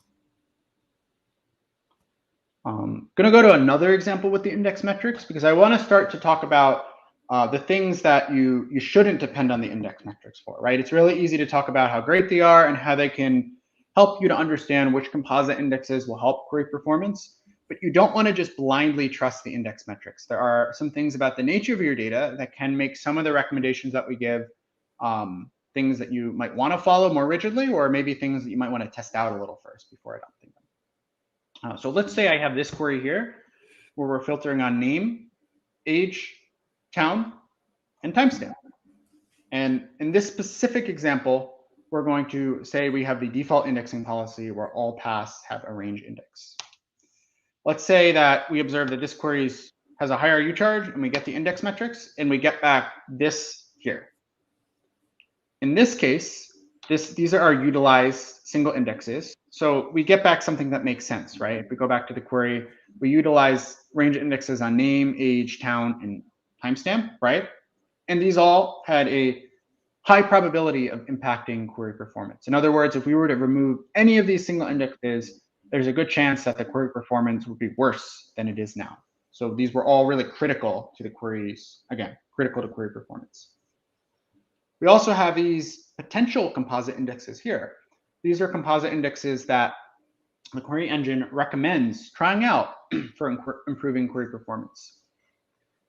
S2: I'm going to go to another example with the index metrics because I want to start to talk about the things that you shouldn't depend on the index metrics for, right? It's really easy to talk about how great they are and how they can help you to understand which composite indexes will help query performance, but you don't want to just blindly trust the index metrics. There are some things about the nature of your data that can make some of the recommendations that we give things that you might want to follow more rigidly, or maybe things that you might want to test out a little first before adopting them. So let's say I have this query here where we're filtering on name, age, town, and timestamp. And in this specific example, we're going to say we have the default indexing policy where all paths have a range index. Let's say that we observe that this query has a higher UCharge and we get the index metrics and we get back this here. In this case, these are our utilized single indexes. So we get back something that makes sense, right? If we go back to the query, we utilize range indexes on name, age, town, and timestamp, right? And these all had a high probability of impacting query performance. In other words, if we were to remove any of these single indexes, there's a good chance that the query performance would be worse than it is now. So these were all really critical to the queries, again, critical to query performance. We also have these potential composite indexes here. These are composite indexes that the query engine recommends trying out for improving query performance.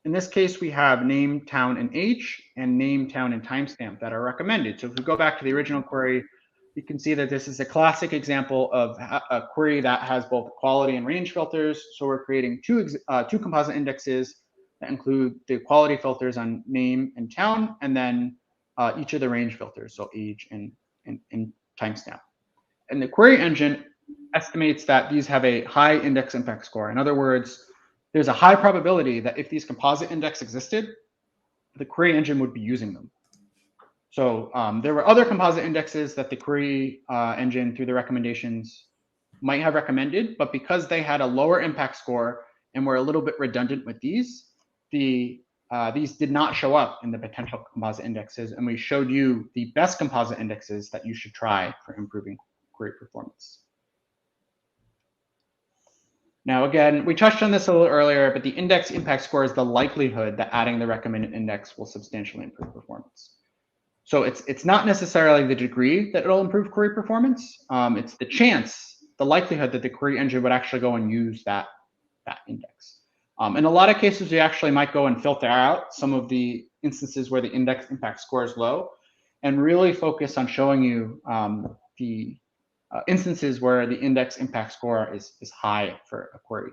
S2: In this case, we have name, town, and age, and name, town, and timestamp that are recommended. So if we go back to the original query, you can see that this is a classic example of a query that has both quality and range filters. So we're creating two composite indexes that include the quality filters on name and town, and then each of the range filters, so age and timestamp. And the query engine estimates that these have a high index impact score. In other words, there's a high probability that if these composite index existed, the query engine would be using them. So there were other composite indexes that the query engine, through the recommendations, might have recommended, but because they had a lower impact score and were a little bit redundant with these did not show up in the potential composite indexes, and we showed you the best composite indexes that you should try for improving query performance. Now, again, we touched on this a little earlier, but the index impact score is the likelihood that adding the recommended index will substantially improve performance. So it's not necessarily the degree that it'll improve query performance. It's the chance, the likelihood that the query engine would actually go and use that index. In a lot of cases, we actually might go and filter out some of the instances where the index impact score is low and really focus on showing you the instances where the index impact score is high for a query.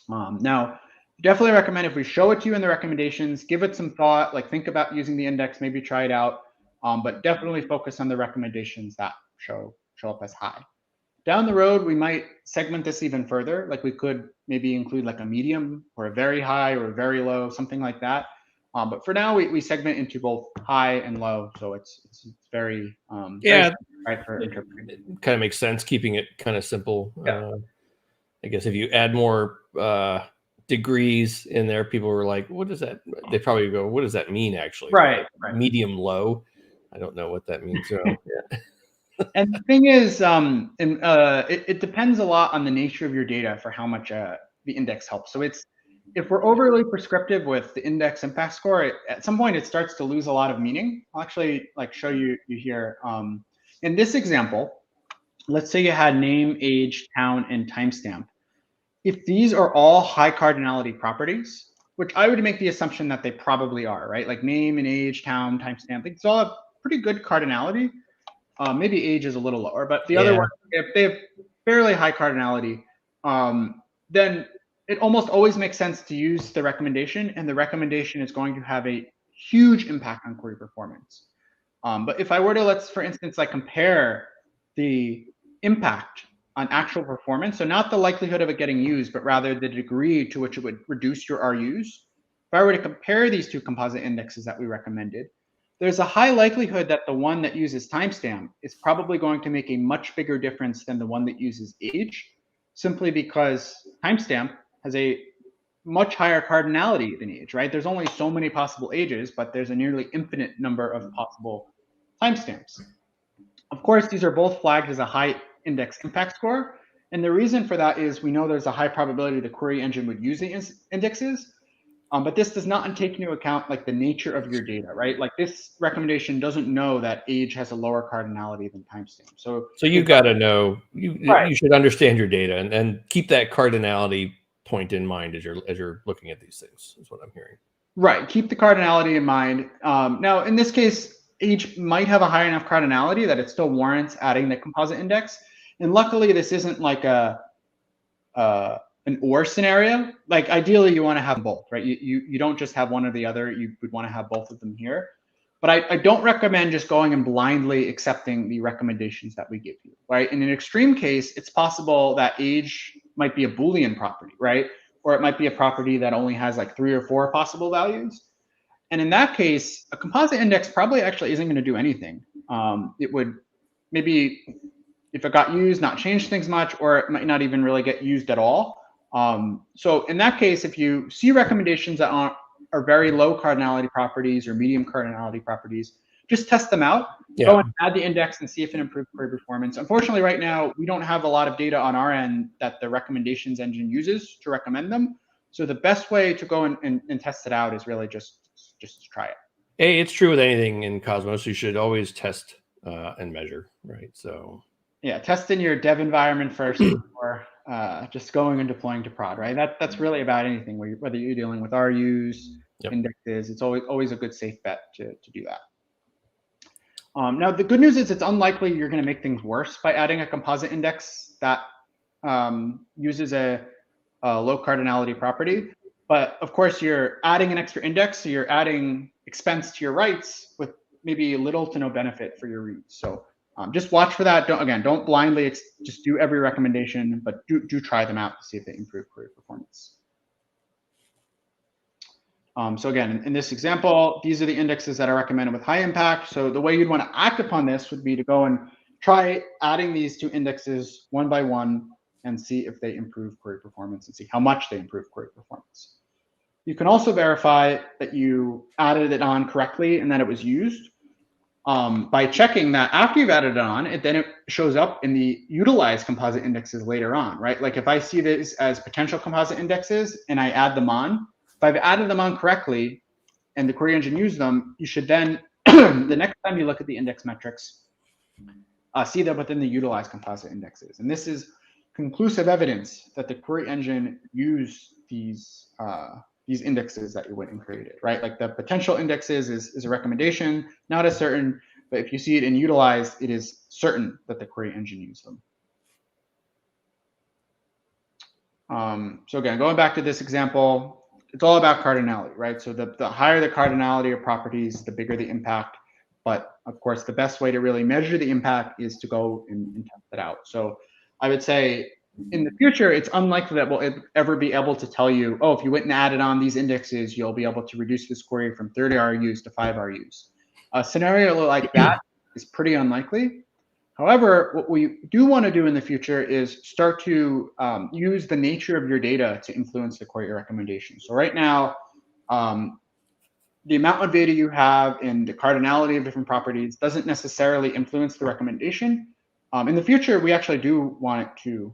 S2: Now, definitely recommend if we show it to you in the recommendations, give it some thought, like think about using the index, maybe try it out, but definitely focus on the recommendations that show up as high. Down the road, we might segment this even further. Like we could maybe include like a medium or a very high or a very low, something like that. But for now, we segment into both high and low. So it's very,
S1: yeah,
S2: very right for interpreting.
S1: It kind of makes sense, keeping it kind of simple.
S2: Yeah.
S1: I guess if you add more degrees in there, people were like, what does that? They probably go, what does that mean actually?
S2: Right.
S1: Medium, low. I don't know what that means. So, yeah.
S2: And the thing is, it depends a lot on the nature of your data for how much the index helps. So if we're overly prescriptive with the index impact score, at some point it starts to lose a lot of meaning. I'll actually show you here. In this example, let's say you had name, age, town, and timestamp. If these are all high cardinality properties, which I would make the assumption that they probably are, right? Like name and age, town, timestamp, it's all pretty good cardinality. Maybe age is a little lower, but the other one, if they have fairly high cardinality, then it almost always makes sense to use the recommendation, and the recommendation is going to have a huge impact on query performance. But if I were to, for instance, like compare the impact on actual performance, so not the likelihood of it getting used, but rather the degree to which it would reduce your RUs. If I were to compare these two composite indexes that we recommended, there's a high likelihood that the one that uses timestamp is probably going to make a much bigger difference than the one that uses age, simply because timestamp has a much higher cardinality than age, right? There's only so many possible ages, but there's a nearly infinite number of possible timestamps. Of course, these are both flagged as a high index impact score. And the reason for that is we know there's a high probability the query engine would use the indexes, but this does not take into account like the nature of your data, right? Like this recommendation doesn't know that age has a lower cardinality than timestamp. So
S1: you got to know, you should understand your data and keep that cardinality point in mind as you're looking at these things, is what I'm hearing.
S2: Right, keep the cardinality in mind. Now, in this case, age might have a high enough cardinality that it still warrants adding the composite index. And luckily, this isn't like an or scenario. Like ideally, you want to have both, right? You don't just have one or the other. You would want to have both of them here. But I don't recommend just going and blindly accepting the recommendations that we give you, right? In an extreme case, it's possible that age might be a Boolean property, right? Or it might be a property that only has like 3 or 4 possible values. And in that case, a composite index probably actually isn't going to do anything. It would maybe, if it got used, not change things much, or it might not even really get used at all. So in that case, if you see recommendations that are very low cardinality properties or medium cardinality properties, just test them out.
S1: Yeah.
S2: Go and add the index and see if it improved query performance. Unfortunately, right now, we don't have a lot of data on our end that the recommendations engine uses to recommend them. So the best way to go and test it out is really just try it.
S1: Hey, it's true with anything in Cosmos. You should always test and measure, right? So
S2: yeah, test in your dev environment first before just going and deploying to prod, right? That's really about anything, whether you're dealing with RUs, indexes. It's always a good safe bet to do that. Now, the good news is it's unlikely you're going to make things worse by adding a composite index that uses a low cardinality property. But of course, you're adding an extra index, so you're adding expense to your writes with maybe little to no benefit for your reads. So just watch for that. Don't blindly just do every recommendation, but do try them out to see if they improve query performance. So again, in this example, these are the indexes that are recommended with high impact. So the way you'd want to act upon this would be to go and try adding these 2 indexes one by one and see if they improve query performance and see how much they improve query performance. You can also verify that you added it on correctly and that it was used by checking that after you've added it on, then it shows up in the utilized composite indexes later on, right? Like if I see this as potential composite indexes and I add them on, if I've added them on correctly and the query engine used them, you should then, the next time you look at the index metrics, see them within the utilized composite indexes. And this is conclusive evidence that the query engine used these indexes that you went and created, right? Like the potential indexes is a recommendation, not as certain, but if you see it in utilized, it is certain that the query engine used them. So again, going back to this example, it's all about cardinality, right? So the higher the cardinality of properties, the bigger the impact. But of course, the best way to really measure the impact is to go and test it out. So I would say in the future, it's unlikely that we'll ever be able to tell you, oh, if you went and added on these indexes, you'll be able to reduce this query from 30 RUs to 5 RUs. A scenario like that is pretty unlikely. However, what we do want to do in the future is start to use the nature of your data to influence the query recommendation. So right now, the amount of data you have and the cardinality of different properties doesn't necessarily influence the recommendation. In the future, we actually do want it to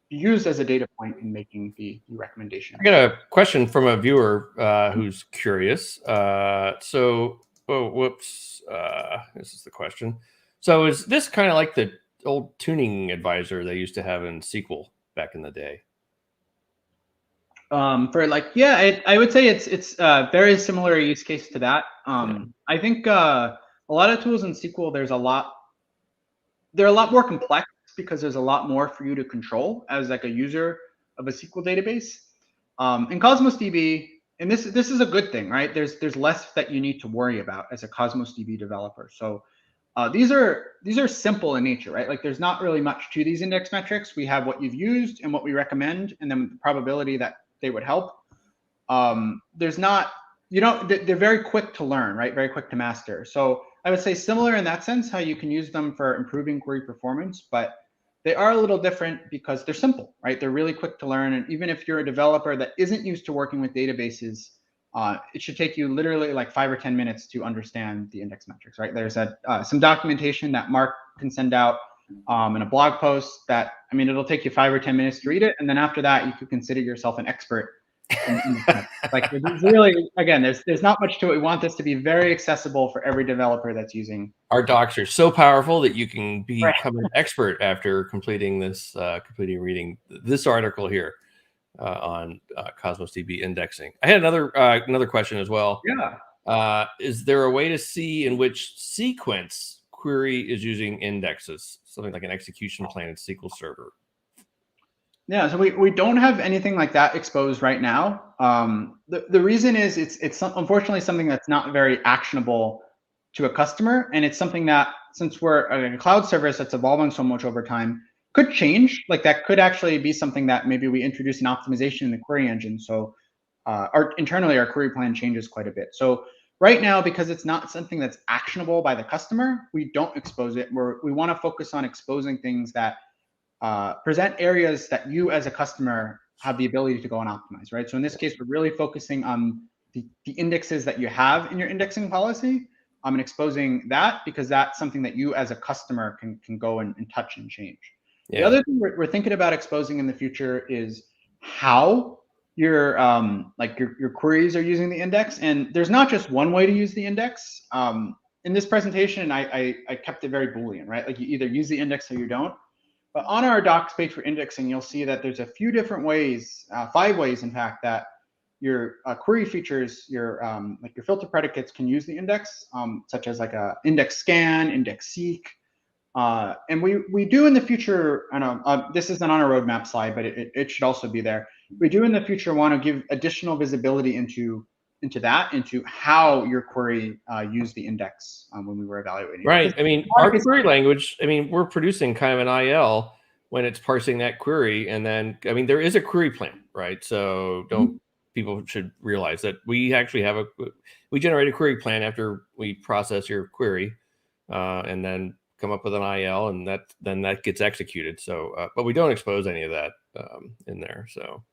S2: be used as a data point in making the recommendation.
S1: I got a question from a viewer who's curious. This is the question. So is this kind of like the old tuning advisor they used to have in SQL back in the day?
S2: For like, yeah, I would say it's very similar use case to that. I think a lot of tools in SQL, they're a lot more complex because there's a lot more for you to control as like a user of a SQL database. In Cosmos DB, and this is a good thing, right? There's less that you need to worry about as a Cosmos DB developer. So these are simple in nature, right? Like there's not really much to these index metrics. We have what you've used and what we recommend, and then the probability that they would help. There's not, they're very quick to learn, right? Very quick to master. So I would say similar in that sense, how you can use them for improving query performance, but they are a little different because they're simple, right? They're really quick to learn. And even if you're a developer that isn't used to working with databases, it should take you literally like 5 or 10 minutes to understand the index metrics, right? There's some documentation that Mark can send out in a blog post that, I mean, it'll take you 5 or 10 minutes to read it. And then after that, you could consider yourself an expert. Like really, again, there's not much to it. We want this to be very accessible for every developer that's using.
S1: Our docs are so powerful that you can become an expert after completing reading this article here on Cosmos DB indexing. I had another question as well.
S2: Yeah.
S1: Is there a way to see in which sequence query is using indexes? Something like an execution plan in SQL Server.
S2: Yeah, so we don't have anything like that exposed right now. The reason is it's unfortunately something that's not very actionable to a customer, and it's something that, since we're a cloud service that's evolving so much over time, could change. Like that could actually be something that maybe we introduce an optimization in the query engine. So internally our query plan changes quite a bit. So right now, because it's not something that's actionable by the customer, we don't expose it. We want to focus on exposing things that present areas that you as a customer have the ability to go and optimize, right? So in this case, we're really focusing on the indexes that you have in your indexing policy, and exposing that, because that's something that you as a customer can go and touch and change. Yeah. The other thing we're thinking about exposing in the future is how your queries are using the index. And there's not just one way to use the index. In this presentation, I kept it very Boolean, right? Like you either use the index or you don't. But on our docs page for indexing, you'll see that there's a few different ways, 5 ways, in fact, that your query features, your filter predicates can use the index, such as like a index scan, index seek. And we do in the future, I know this isn't on a roadmap slide, but it should also be there. We do in the future want to give additional visibility into how your query used the index when we were evaluating.
S1: Right. I mean, our query language, I mean, we're producing kind of an IL when it's parsing that query. And then, I mean, there is a query plan, right? So people should realize that we actually we generate a query plan after we process your query and then come up with an IL, and then that gets executed. So, but we don't expose any of that in there. So,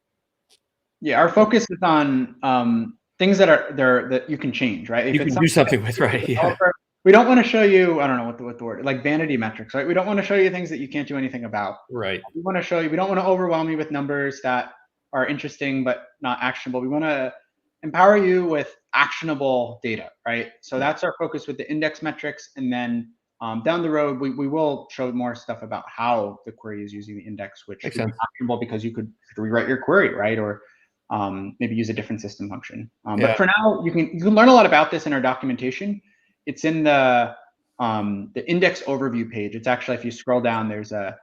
S2: yeah, our focus is on things that are there that you can change, right?
S1: If you can do something with, right? Yeah.
S2: We don't want to show you, I don't know what the word, like vanity metrics, right? We don't want to show you things that you can't do anything about.
S1: Right.
S2: We want to show you, we don't want to overwhelm you with numbers that are interesting but not actionable. We want to empower you with actionable data, right? So that's our focus with the index metrics. And then down the road, we will show more stuff about how the query is using the index, which is actionable because you could rewrite your query, right? Or maybe use a different system function. But for now, you can learn a lot about this in our documentation. It's in the index overview page. It's actually, if you scroll down, there's a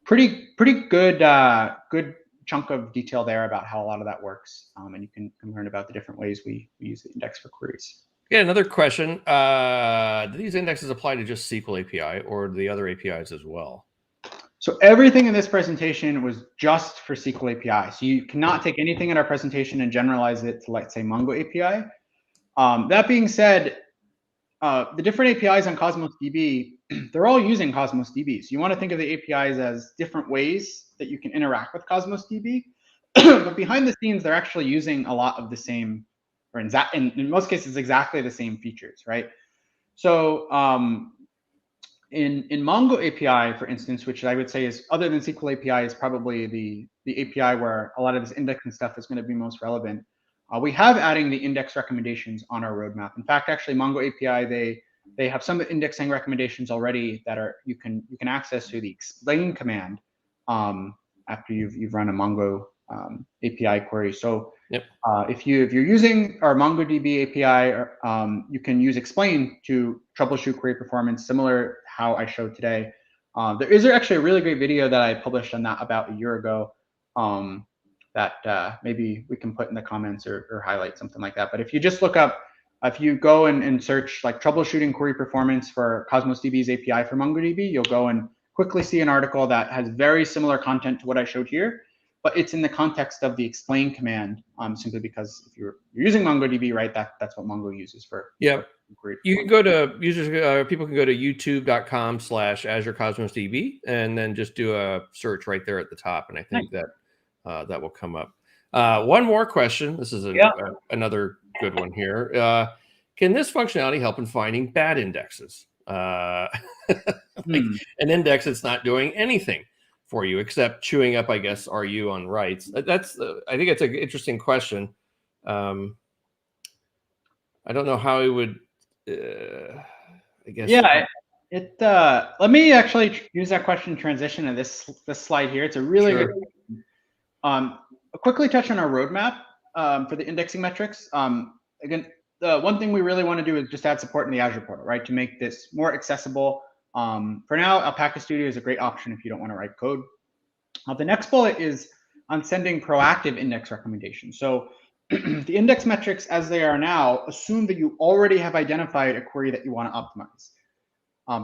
S2: pretty good chunk of detail there about how a lot of that works, and you can learn about the different ways we use the index for queries.
S1: Yeah, another question. Do these indexes apply to just SQL API or the other APIs as well?
S2: So everything in this presentation was just for SQL API. So you cannot take anything in our presentation and generalize it to, let's say, Mongo API. That being said, the different APIs on Cosmos DB, they're all using Cosmos DB. So you want to think of the APIs as different ways that you can interact with Cosmos DB. But behind the scenes, they're actually using a lot of the same, or in most cases, exactly the same features, right? So in Mongo API, for instance, which I would say is, other than SQL API, is probably the API where a lot of this indexing stuff is going to be most relevant. We have adding the index recommendations on our roadmap. In fact, actually, Mongo API, they have some indexing recommendations already that you can access through the explain command after you've run a Mongo API query. So if you're using our MongoDB API, you can use explain to troubleshoot query performance, similar how I showed today. There is actually a really great video that I published on that about a year ago that maybe we can put in the comments or highlight something like that. But if you just look up, if you go and search like troubleshooting query performance for Cosmos DB's API for MongoDB, you'll go and quickly see an article that has very similar content to what I showed here, but it's in the context of the explain command, simply because if you're using MongoDB, right, that's what Mongo uses for.
S1: Yeah. You can go to people can go to youtube.com/Azure Cosmos DB and then just do a search right there at the top. And I think that will come up. One more question. This is another good one here. Can this functionality help in finding bad indexes? Like an index that's not doing anything for you except chewing up, I guess, RU on writes. That's I think it's an interesting question. I don't know how it would. I guess.
S2: Yeah, let me actually use that question transition to this slide here. It's a really good. I'll quickly touch on our roadmap for the indexing metrics. Again, the one thing we really want to do is just add support in the Azure portal, right, to make this more accessible. For now, Alpaca Studio is a great option if you don't want to write code. The next bullet is on sending proactive index recommendations. So the index metrics as they are now assume that you already have identified a query that you want to optimize.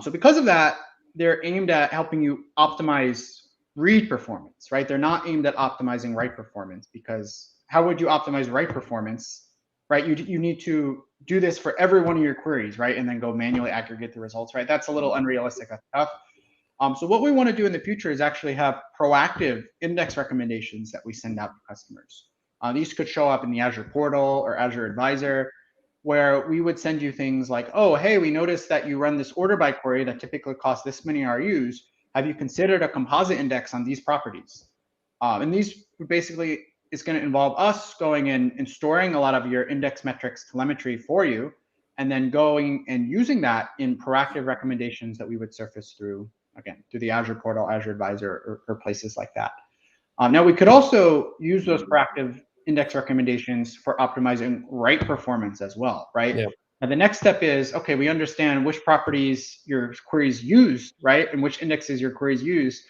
S2: So because of that, they're aimed at helping you optimize read performance, right? They're not aimed at optimizing write performance, because how would you optimize write performance, right? You need to do this for every one of your queries, right? And then go manually aggregate the results, right? That's a little unrealistic, that's tough. So what we want to do in the future is actually have proactive index recommendations that we send out to customers. These could show up in the Azure portal or Azure Advisor, where we would send you things like, oh, hey, we noticed that you run this order by query that typically costs this many RUs. Have you considered a composite index on these properties? And these basically is going to involve us going in and storing a lot of your index metrics telemetry for you, and then going and using that in proactive recommendations that we would surface through, again, through the Azure portal, Azure Advisor, or places like that. Now, we could also use those proactive index recommendations for optimizing write performance as well, right?
S1: Yeah.
S2: And the next step is, okay, we understand which properties your queries use, right? And which indexes your queries use.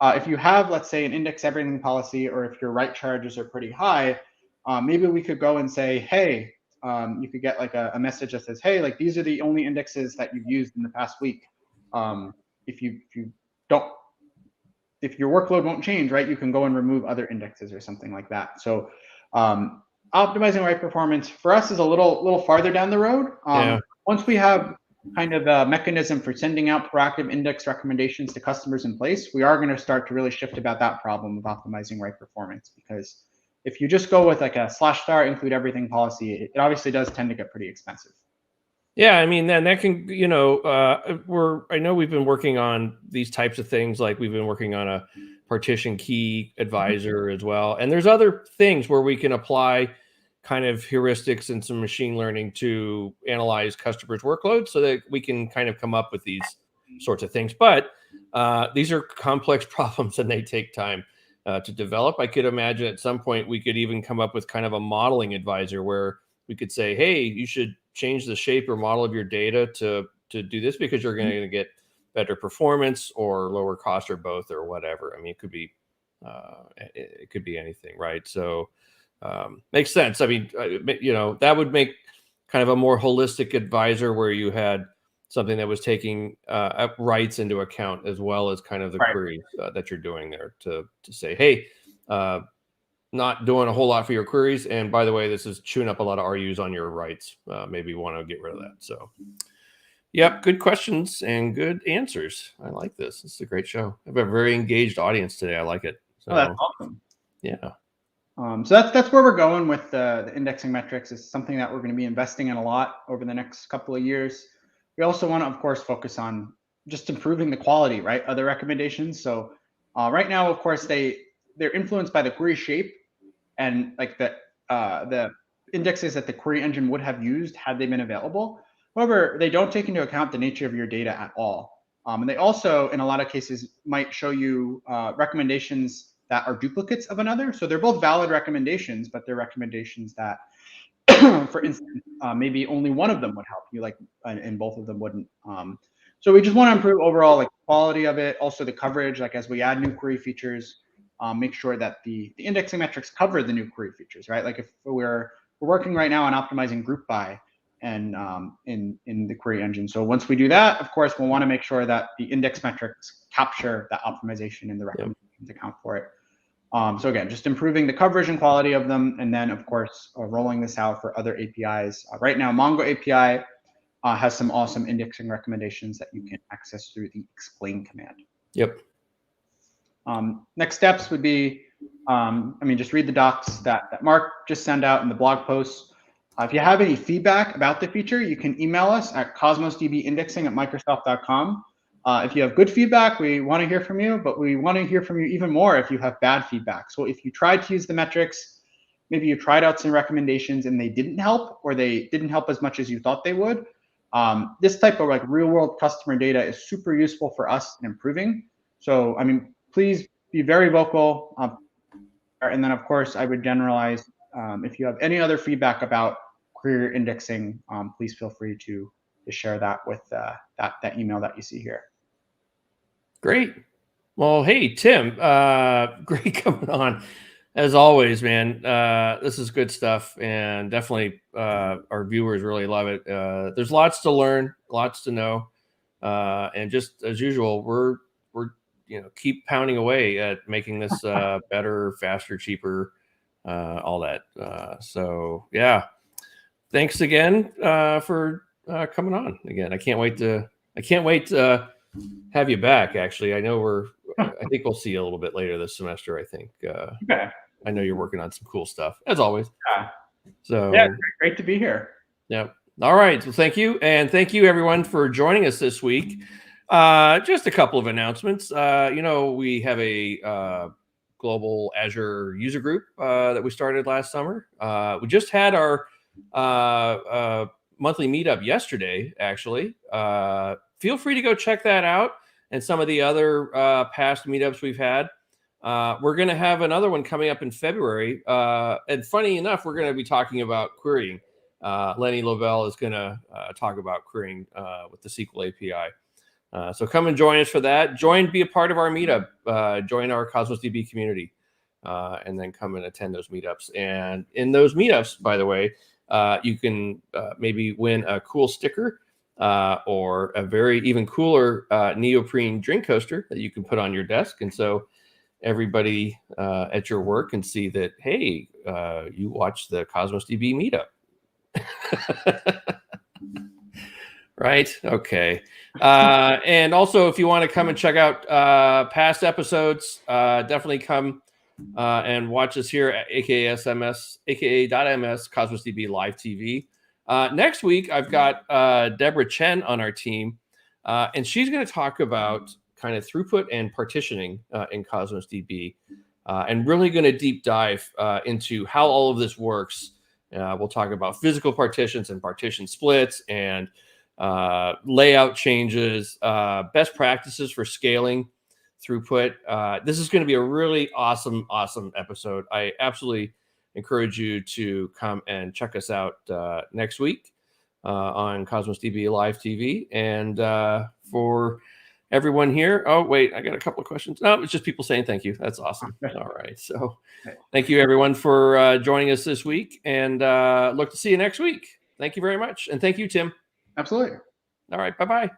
S2: If you have, let's say, an index everything policy, or if your write charges are pretty high, maybe we could go and say, hey, you could get like a message that says, hey, like these are the only indexes that you've used in the past week. If your workload won't change, right, you can go and remove other indexes or something like that. So optimizing write performance for us is a little farther down the road. Once we have kind of a mechanism for sending out proactive index recommendations to customers in place, we are going to start to really shift about that problem of optimizing write performance. Because if you just go with like a /* include everything policy, it obviously does tend to get pretty expensive.
S1: Yeah, I mean, then that can, I know we've been working on these types of things, like we've been working on a partition key advisor as well. And there's other things where we can apply kind of heuristics and some machine learning to analyze customers' workloads so that we can kind of come up with these sorts of things. But these are complex problems and they take time to develop. I could imagine at some point we could even come up with kind of a modeling advisor where we could say, hey, you should change the shape or model of your data to do this because you're going to get better performance or lower cost or both or whatever. I mean, it could be anything, right? So makes sense. I mean, that would make kind of a more holistic advisor where you had something that was taking writes into account as well as kind of the queries that you're doing there to say, hey, not doing a whole lot for your queries. And by the way, this is chewing up a lot of RUs on your writes. Maybe you want to get rid of that. So, yep, good questions and good answers. I like this. This is a great show. I have a very engaged audience today. I like it. So,
S2: that's awesome.
S1: Yeah.
S2: So that's where we're going with the indexing metrics. Is something that we're going to be investing in a lot over the next couple of years. We also want to, of course, focus on just improving the quality, right? Other recommendations. So right now, of course, they're influenced by the query shape and like the indexes that the query engine would have used had they been available. However, they don't take into account the nature of your data at all. And they also, in a lot of cases, might show you recommendations that are duplicates of another. So they're both valid recommendations, but they're recommendations that for instance, maybe only one of them would help you, like, and both of them wouldn't. So we just want to improve overall, like, quality of it, also the coverage. Like, as we add new query features, make sure that the indexing metrics cover the new query features, right? Like, if we're working right now on optimizing group by and in the query engine. So once we do that, of course, we'll want to make sure that the index metrics capture that optimization and the recommendations account for it. So again, just improving the coverage and quality of them, and then of course rolling this out for other APIs. Right now, Mongo API has some awesome indexing recommendations that you can access through the explain command.
S1: Yep.
S2: Next steps would be, just read the docs that Mark just sent out in the blog posts. If you have any feedback about the feature, you can email us at cosmosdbindexing@microsoft.com. If you have good feedback, we want to hear from you, but we want to hear from you even more if you have bad feedback. So if you tried to use the metrics, maybe you tried out some recommendations and they didn't help, or they didn't help as much as you thought they would, this type of like real world customer data is super useful for us in improving. So, please be very vocal. And then of course, I would generalize, if you have any other feedback about query indexing, please feel free to share that with that email that you see here.
S1: Great. Well, hey, Tim, great coming on. As always, man, this is good stuff, and definitely our viewers really love it. There's lots to learn, lots to know, and just as usual, we're keep pounding away at making this better, faster, cheaper, all that. So yeah, thanks again for coming on again. I can't wait to have you back. Actually, I know I think we'll see you a little bit later this semester. I think.
S2: Okay.
S1: I know you're working on some cool stuff as always.
S2: Yeah.
S1: So
S2: yeah, great to be here.
S1: Yeah. All right. So thank you, and thank you everyone for joining us this week. Just a couple of announcements. We have a global Azure user group that we started last summer. We just had our monthly meetup yesterday, actually. Feel free to go check that out, and some of the other past meetups we've had. We're going to have another one coming up in February. And funny enough, we're going to be talking about querying. Lenny Lovell is going to talk about querying with the SQL API. So come and join us for that. Be a part of our meetup. Join our Cosmos DB community, and then come and attend those meetups. And in those meetups, by the way, you can maybe win a cool sticker or a very even cooler neoprene drink coaster that you can put on your desk. And so everybody at your work can see that, hey, you watched the Cosmos DB meetup. Right? Okay. And also, if you want to come and check out past episodes, definitely come and watch us here at aka.ms Cosmos DB Live TV. Next week, I've got Deborah Chen on our team, and she's going to talk about kind of throughput and partitioning in Cosmos DB, and really going to deep dive into how all of this works. We'll talk about physical partitions and partition splits and layout changes, best practices for scaling throughput. This is going to be a really awesome episode. I absolutely encourage you to come and check us out next week on Cosmos DB Live TV. And for everyone here, oh wait, I got a couple of questions. No, it's just people saying thank you. That's awesome. All right, so thank you everyone for joining us this week, and look to see you next week. Thank you very much, and thank you, Tim.
S2: Absolutely.
S1: All right, bye-bye.